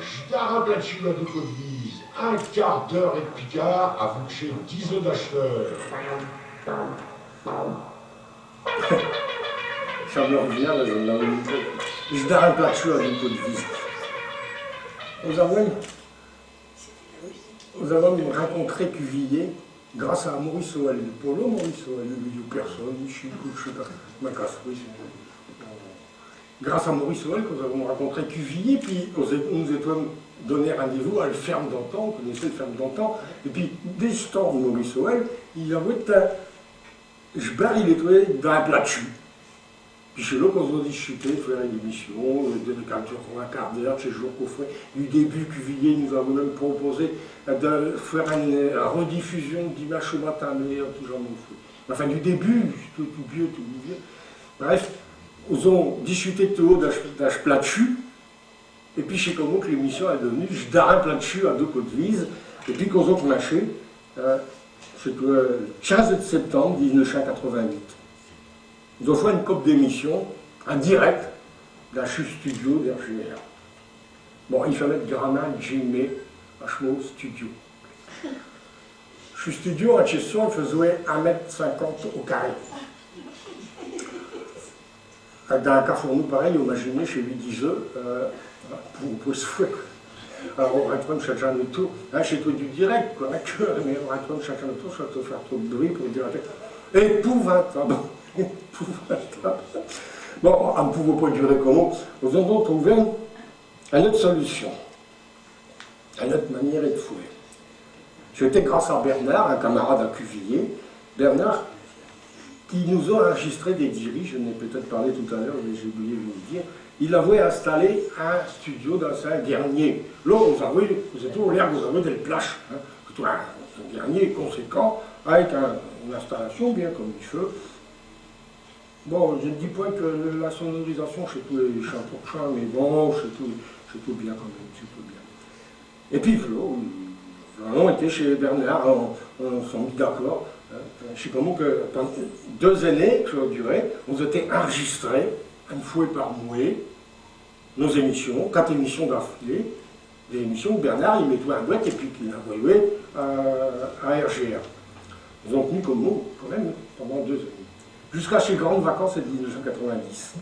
J'dare là-dessus à deux Côte-Vise, un quart d'heure et de Picard avant que j'ai 10 œufs d'acheteurs.
Ça me revient, là, je darre là-dessus à deux Côte-Vise. Nous avons rencontré Cuvillier grâce à Maurice Oal. Pour le Maurice Oal, il n'y a personne, je suis ma casse, oui. Grâce à Maurice Oal, nous avons rencontré Cuvillier, puis nous étions donné rendez-vous à la ferme d'antan, on connaissait la ferme d'antan, et puis dès ce temps, Maurice Oal, il avait je barre, il était dans un plat dessus. Puis c'est là qu'on a discuté, faire une émission, de un quart d'heure, chez jour qu'on fait. Du début, Cuvillier nous a même proposé de faire une rediffusion d'Image au matin, mais tout genre de fait. Enfin, du début, tout vieux. Bref, nous avons discuté de tout haut d'un plat dessus, et puis chez comment que l'émission est devenue, je darre un plat dessus à deux Côte-Vise, et puis qu'on a marché, c'était le 15 septembre 1988. Ils ont fait une coupe d'émission, en direct, d'un studio d'RGR. Bon, il fallait être Gramin, Jimé, vachement studio. Je studio, en question, il faisait 1,50 m au carré. Dans un carrefour pareil, imaginez, chez lui 10 œufs, pour se fouer. Alors, on rentre de chacun le tour. Hein, chez toi du direct, quoi, mais on rentre de chacun le tour, ça te faire trop de bruit pour dire épouvantable. Épouvantable. Bon, on ne pouvait pas durer comment. Nous avons trouvé une autre solution, une autre manière de fouer. C'était grâce à Bernard, un camarade à Cuvillier. Bernard, qui nous a enregistré des diriges, je n'ai peut-être parlé tout à l'heure, mais j'ai oublié de vous le dire. Il avait installé un studio dans un dernier. Là, vous êtes au l'air, vous avez des plages. Hein, un dernier conséquent, avec une installation bien comme il faut. Bon, je ne dis pas que la sonorisation chez tous les chants pour chants, mais bon, c'est tout bien quand même, c'est tout bien. Et puis, on était chez Bernard, on s'est mis d'accord. Je sais comment que pendant 2 années, que ça a duré, on était enregistrés, une fois par mois, nos émissions, 4 émissions d'affilée, des émissions où Bernard il mettait un boîte et puis qu'il envoyait à RGR. Ils ont tenu comme nous, quand même, pendant 2 années. Jusqu'à ces grandes vacances de 1990.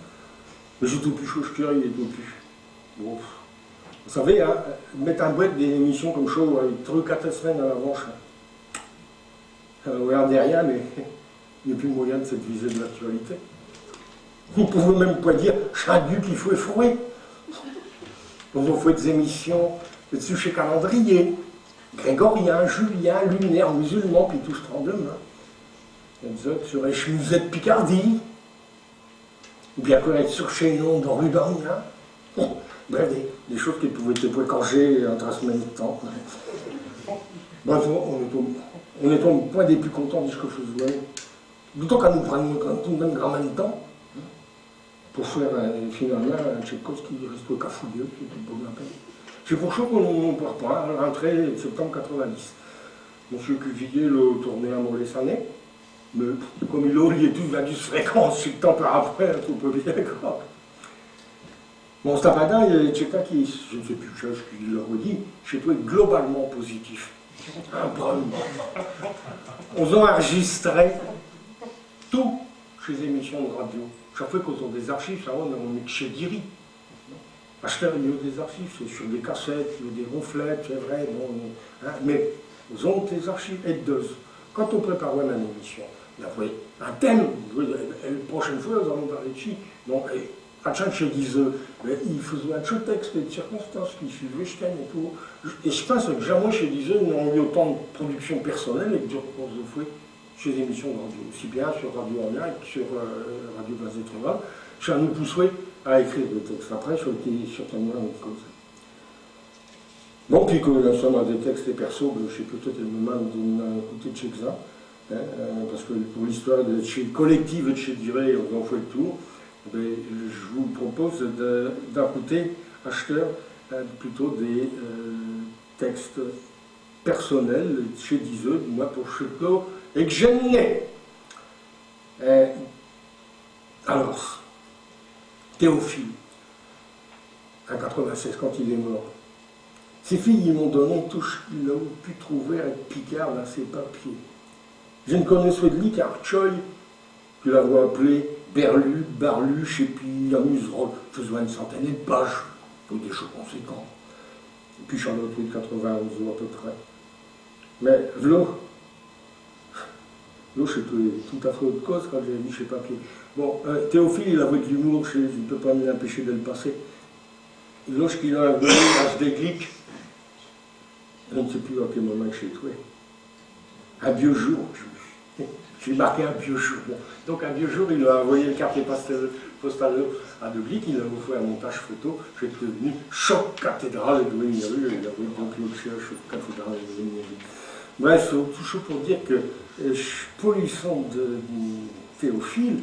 Mais j'ai tout plus chaud, je il est tout plus. Bon. Vous savez, hein, mettre en boîte des émissions comme chaud, avec 3-4 semaines à l'avance, regardez rien, mais il n'y a plus moyen de cette visée de l'actualité. Vous ne pouvez même pas dire Chandu qu'il faut effouer. On fait des émissions dessus chez Calendrier, Grégorien, Julien, Luminaire, Musulman, puis tout ce tremblement. Des autres sur les chemisettes de Picardie, ou bien connaître sur Chénon dans rue d'Orient. Bref, des choses qui pouvaient être écorger en 3 semaines de temps. Bref, on est au point des plus contents de ce que je faisais. D'autant qu'à nous prendre tout de même grand de temps pour faire finalement un Tchaïkovski qui reste au Cafouilleux, qui était bon la peine. C'est pour ça qu'on ne part pas, à la rentrée de septembre 90. Monsieur Cuvillier l'a tourné à Mollet-Sanet, mais comme il a lié tout, il a dû se fréquencer 6 temps par après, un peu bien grave. Bon, cet après-là, il y a quelqu'un qui, je ne sais plus qui le redit, chez toi est globalement positif. Un brun. On a enregistré tout chez les émissions de radio. Chaque fois qu'on a des archives, ça on met chez Diri. Acheteur, il y a des archives, c'est sur des cassettes, il y a des ronflettes, c'est vrai, bon, hein, mais nous avons des archives et deux. Quand on prépare une émission, il y avait un thème, et la prochaine fois, nous allons parler de chi. Donc, à chaque chez Guizeux, il faisait un petit texte de circonstances qui suivaient Stein et tout. Et je pense que jamais chez Guizeux, nous avons eu autant de production personnelle et de qu'on se fait chez les émissions de radio, aussi bien sur Radio Orient que sur Radio Gazette-Réval. Ça nous poussait à écrire des textes. Après, ça a été certainement une autre cause. Bon, puis que l'ensemble des textes et persos, je sais peut-être le moment de écouter de chez ça. parce que pour l'histoire de chez collective de chez Duré, on en fait le tour, je vous propose d'écouter, acheteurs, plutôt des textes personnels de chez Diseux, moi pour Checlo, et que j'aime. Alors, Théophile, en 96, quand il est mort, ses filles ils m'ont donné tout ce qu'ils ont pu trouver avec Picard dans ses papiers. Je ne connaissais de lui qu'Archoy, que l'avons appelé Berlu, Barluche, et puis Amuserolles, faisant une centaine de pages, pour des choses conséquentes. Et puis Charlotte de 91 à peu près. Mais Vlo, je suis tout à fait autre cause quand j'ai mis chez papier. Bon, Théophile, il avait de l'humour, je ne peux pas m'empêcher de le passer. Lorsqu'il a donné l'âge des Gliques, je ne sais plus à quel moment que j'ai trouvé. Un vieux jour, j'ai marqué un vieux jour. Bon. Donc un vieux jour, il a envoyé le quartier postal à De Glick, il a fait un montage photo, j'étais devenu choc cathédrale de Wigneru, il a vu donc l'autre choc cathédrale de Wigneru. Bref, tout ça pour dire que, pour l'histoire de Théophile,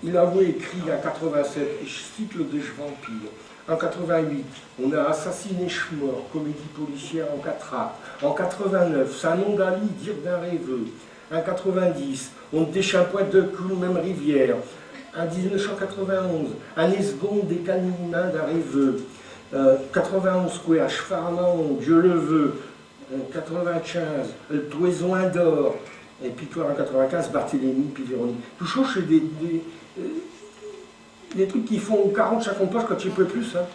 il avait écrit en 87, et je cite le Déche Vampire. En 88, on a assassiné Schmor, comédie policière en 4 actes. En 89, Sanon d'Ali, dire d'un rêveux. En 90, on déchapoite de clous, même rivière. En 1991, un esgonde des canines d'un rêveux. 91, quoi, à Chefarman, Dieu le veut. 95, le Toison d'or. Et puis toi, en 95, Barthélemy, puis Véronique. Tout ça, c'est des trucs qui font 40-50 pages quand tu peux plus. Hein.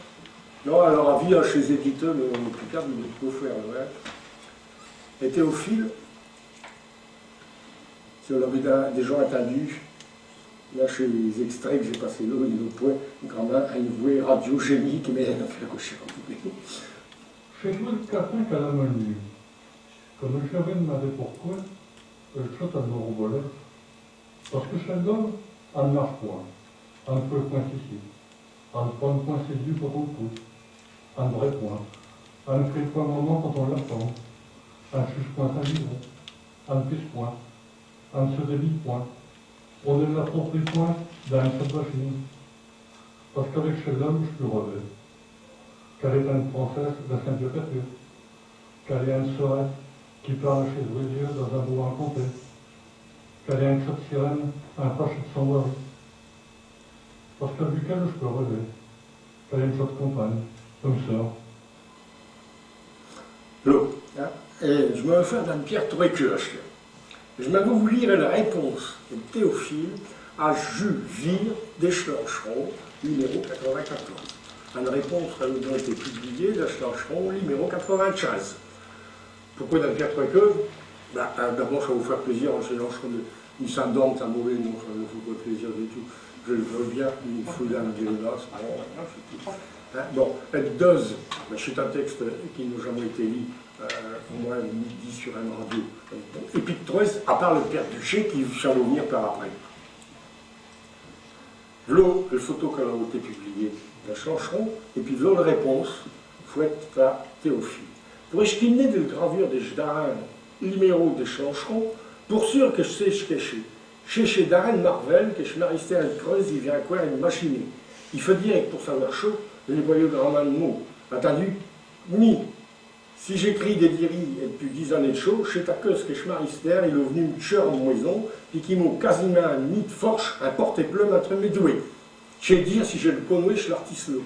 Non, alors à vie, chez les éditeurs, le Picard, il faut faire. Ouais. Et Théophile, si on avait des gens attendus, là, chez les extraits que j'ai passés là, il y a le point, grand-main, à une voix radiogénique, mais elle a fait la gauche.
Chez tout le capin qu'à la menu, comme le chéri demandait pourquoi, je saute à nos volets. Parce que chaque homme a ne marche point. Un peu point ici, un point séduit pour au pouce, un vrai point, un fait point moment quand on l'attend, un chuche point à vivre, un puce point, un se débite point, on ne l'approprie point d'un seul machine. Parce qu'avec chez l'homme, je peux relever. Qu'elle est une princesse de Sainte-Péture, qu'elle est une sœurette qui parle chez Dieu dans un bourg incompté, qu'elle est une chatte sirène, un proche de son mari. Parce qu'avec elle, je peux relever. Qu'elle est une chatte compagne, comme sœur.
L'eau. Hein? Et je me fais d'une pierre Troycloche. Je vais vous lire la réponse de Théophile à Jules Vire d'Eschlancheron, numéro 94. Une réponse qui a été publiée d'Eschlancheron, numéro 95. Pourquoi d'une pierre Troycloche? D'abord, ça va vous faire plaisir en Eschlancheron. Il s'endorme, c'est mauvais, non, ça ne vous fait plaisir du tout. Je le veux bien, il faut la guérillas. Bon, Doz, c'est un texte qui n'a jamais été lu, au moins midi sur un radio. Et puis Troyes, à part le Père Duché, qui va venir par après. L'eau, le photo qu'elle a été publiée, la chancheront, et puis l'eau, la réponse, faite à Théophile. Pour esquiner de gravure des Jdarins, numéro des chancherons, pour sûr que je sais ce cacher. Chez Darren Marvel, que je m'arrêtais à Creuse, il vient quoi une machine. Il faut dire que pour savoir chaud, les voyous de grand de mots. Attendu, ni. Si j'écris des diries et depuis 10 années de chaud, chez ta queuse que je m'arrêtais, il est venu me tuer en maison, puis qui m'ont quasiment mis de force, un porte-plume entre mes doués. J'ai dire si je le connais, je l'artiste l'eau.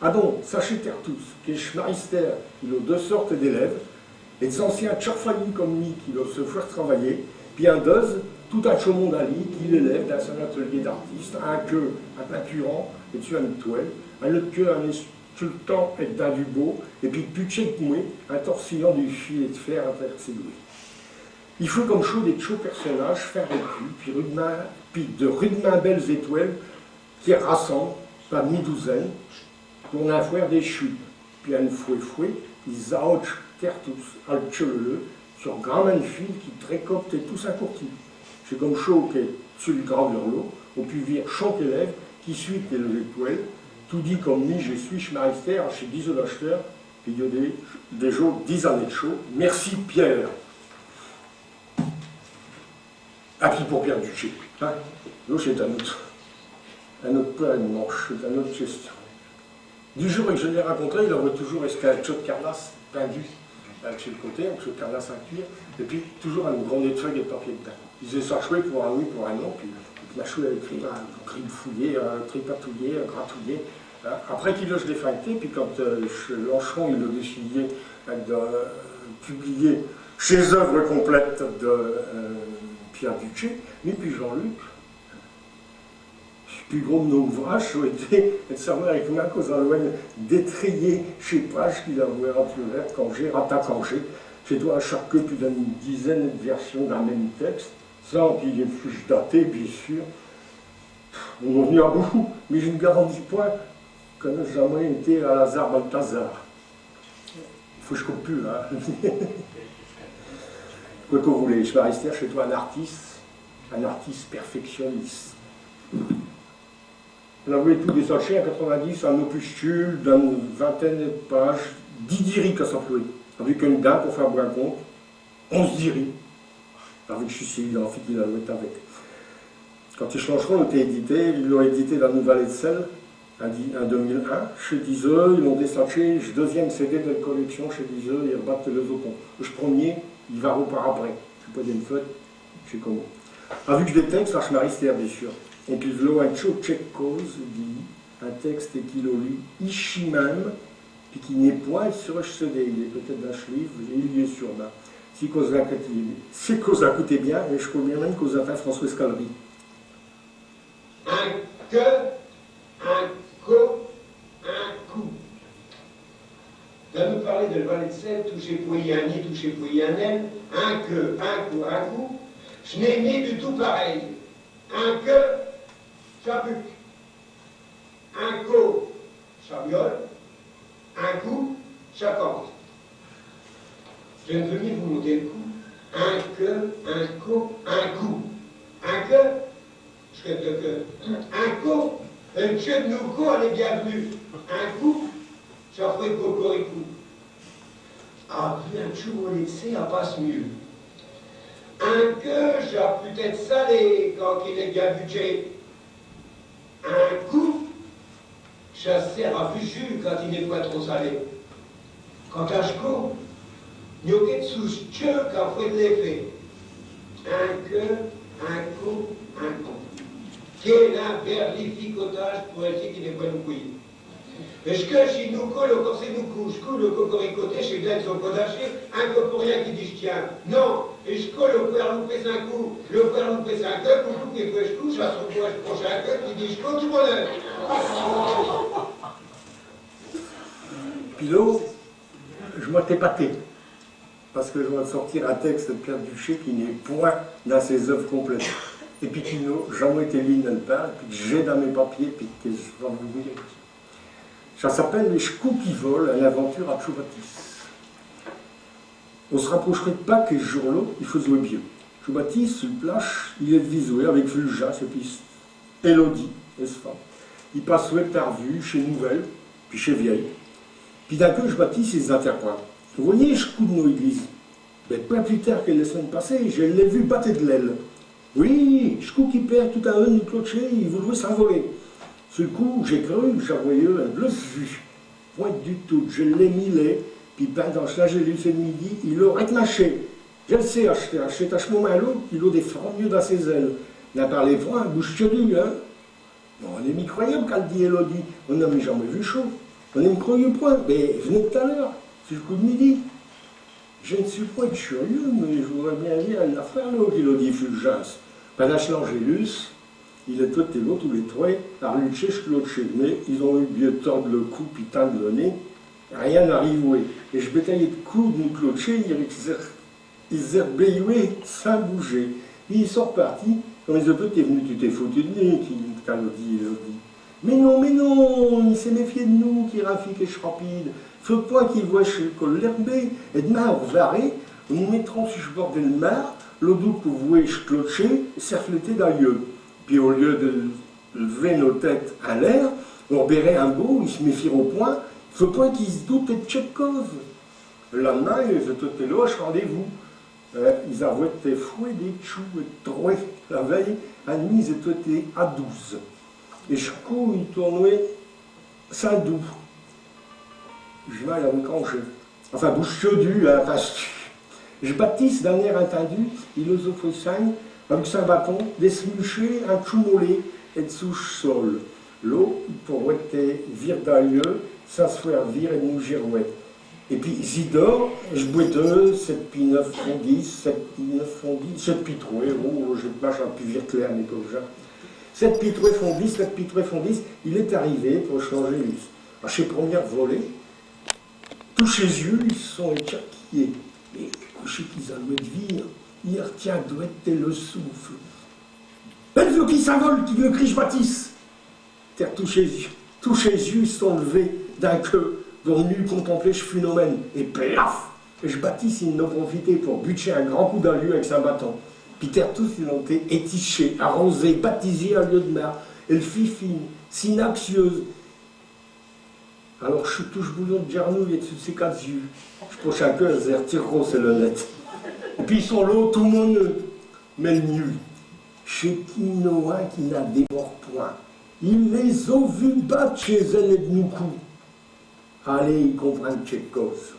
Ah donc, sachez tous que je m'arrêtais, il a deux sortes d'élèves, les anciens tchorfalis comme moi qui doivent se faire travailler, puis un deuze, tout un chaumon d'Ali qui l'élève dans son atelier d'artiste, un queue, un peinturant, et tu as une toile, un autre queue, un insultant et d'un du beau, et puis puché de moué, un torsillant du filet de fer à faire ses doués. Il faut comme chaud des chauds personnages, faire des culs, puis de rudement belles étoiles qui rassemblent, pas mi-douzaine, pour en faire des chutes, puis un fouet, ils aouchent terre tous, al tchelele, sur grand fil qui trécopte et tous un courtis. C'est comme chaud que sur le graveur l'eau, au puis vire chaud élève, qui suit les étoiles, tout dit comme ni je suis schmarister chez 10 d'acheteurs, puis il y a des jours 10 années de chaud. Merci Pierre. Ah, puis pour Pierre Duché. Hein. Là, c'est un autre peu à une manche, c'est une autre question. Du jour où je l'ai rencontré, il avait toujours escalade de Carlas pendu sur le côté, un de Carlas en cuir, et puis toujours une grande feuille de papier dedans. Il faisait ça chouette pour un oui, pour un non, puis il m'a choué à écrire un tripatouillé, un gratouillé. Hein. Après qu'il je l'ai feinté, puis quand Lancheron il a décidé de publier ses œuvres complètes de Pierre Duché, lui puis Jean-Luc, le plus gros de nos ouvrages a été de savoir avec moi qu'aux Alouennes d'étrier chez Page qu'il a voué rentrer Cangé, Rata Cangé. J'ai doit à chaque plus d'une dizaine de versions d'un même texte, sans qu'il y ait fiches datées, bien sûr. On en venu à beaucoup, mais je ne garantis point qu'on n'a jamais été à Lazare Balthazar. Il faut que je coupe plus, hein. Quoi que vous voulez, je vais rester chez toi un artiste perfectionniste. On avait tout désaché en 90, un opuscule d'une vingtaine de pages, 10 diris à s'employer, avec une dame pour faire boire un compte, 11 diris, avec Chussy, en fait, il a joué avec. Quand ils changeront, ils l'ont édité dans la Nouvelle de Sel, en 2001, chez Diseux, ils l'ont désaché, le deuxième CD de la collection chez Diseux, ils rebattent les autres. Le premier, il va repart après, je ne sais pas d'une feuille, je sais comment. Avec des textes, la Schmarister, bien sûr. Et puis, il y a un cause, dit, un texte qu'il a lu ici même, puis qui n'est point sur le CD, il est peut-être dans ce livre, et il y est sur là. Si cause a coûté bien, et je crois bien même cause a fait François Scalery.
Un que, un co, un coup. Là, nous parler de le valet de sel, toucher pour y un nid, toucher pour y un aile, un que, un coup, un coup. Je n'ai mis du tout pareil. Un que, chabuc. Un co, chabiole. Un coup, chacante. Je ne veux ni vous monter le coup. Un que, un co, un coup. Un que, je répète le que. Un co, un que de nous co, elle est bienvenue. Un coup, ça ferait cocorico. Ah, bien toujours laissé, ça passe mieux. Un que, j'ai peut-être salé quand il est bien budget. Un coup, ça sert à jus quand il n'est pas trop salé. Quant à Chco, il n'y a aucun souche quand fait de l'effet. Un que, un coup, un coup. Quel inverlificotage pour un qui n'est pas nous couilles. Est-ce que si nous colle au corset nous couche, coule au cocoricoté chez Glenn son codaché, un peu pour rien qui dit je tiens. Non, et je colle au père loupé un coup, le père loupé un coup, coucou qui fait je couche, à son courage prochain coup qui dit je colle tout bonheur.
Puis là, je m'étais pâté, parce que je vais sortir un texte de Pierre Duché qui n'est point dans ses œuvres complètes. Et puis qui n'a jamais été lu nulle part, et puis que j'ai dans mes papiers, puis que je vais vous dire. Ça s'appelle Les Chcous qui volent, une aventure à Choubatis. On se rapprocherait de Pâques et ce jour-là, il faut jouer bien. Choubatis, sur le plage, il est visoué avec Fuljas et puis Élodie, femme. Il passe par vue chez Nouvelle, puis chez Vieille. Puis d'un coup, Choubatis, il les interprète. Vous voyez, Chcous de nos églises. Ben, pas plus tard que la semaine passée, je l'ai vu battre de l'aile. Oui, Chcous qui perd tout à l'heure une clocher, il voulait s'envoler. Sur le coup, j'ai cru que j'avais un bluff vu. Point du tout. Je l'ai milé, puis pendant ce j'ai lu ce midi, il l'aurait lâché. Je le sais acheter à ce moment-là, il a des mieux dans ses ailes. Il a parlé froid, bouche chedue, hein. Bon, on est incroyable quand dit Élodie. On n'a jamais vu chaud. On ne me croyait point. Mais venez tout à l'heure, sur le coup de midi. Je ne suis point curieux, mais je voudrais bien dire une affaire là, qu'Élodie Fulgence. Pendant ce l'Angélus, il est tout et l'autre, tous les trois, par luché, mais ils ont eu bien tordre le cou, puis tendre le nez, rien n'arrive, oui. Et je bétaillais de coups de nous clocher, ils herbéillaient sans bouger. Puis ils sont repartis, comme ils ont dit, t'es venu, tu t'es foutu de nez, qui t'a dit. Mais non, il s'est méfié de nous, qui rafique et rapide. Ce point qu'il voit chez le col l'herbé, et de mar varé, nous mettrons sur le bord de le mar, l'eau d'eau que vous voyez clocher, s'affléter d'ailleurs. Puis au lieu de lever nos têtes à l'air, on verrait un beau, il se méfie au point, il faut point qu'il se doute de Tchetkov. Le lendemain, ils étaient là, rendez-vous. ils avaient été fouets des choux et troués. La veille, à nuit, ils étaient à 12. Et je coup, ils tournaient 5 doux. Je vais avec congé. Enfin, bouche chaudue, hein, je baptise d'un air entendu, il os offre sang, avec son bâton, des smuchés, un choumolé et de souche sol. L'eau, pour être vir d'ailleurs, ça se fait vir et nous girouet. Et puis, Zidore, je bois 2, 7 puis 9 font 10, 7 puis 9 font 10, 7 puis 3, oh, je marche un peu vir clair, mais comme ça. 7 puis 3 font 10, 7 puis 3 font 10, il est arrivé pour changer à chez première volée. Tous chez eux, ils sont écarquillés. Et couchés qu'ils ont de vivre, hier, tiens, doit être le souffle. Ben, le qui s'envole, qui le crie, je bâtisse. Terre, tous chez eux, ils sont levés d'un queue, dont nu contempler ce phénomène. Et plaf! Je bâtisse, ils en ont profité pour butcher un grand coup d'un lieu avec sa bâton. Puis terre, tous, ils ont été étichés, arrosés, baptisés à lieu de mer. Et le fifine, synaxieuse. Alors je touche bouillon de gernouille et dessus ses 4 yeux. Je proche un peu, c'est tiro, c'est le net. Et puis ils sont là, tout le monde, mais le mieux. Chez Quinoa qui n'a démord point. Il les a vus battre chez elle et de nous coups. Allez, ils comprennent quelque chose.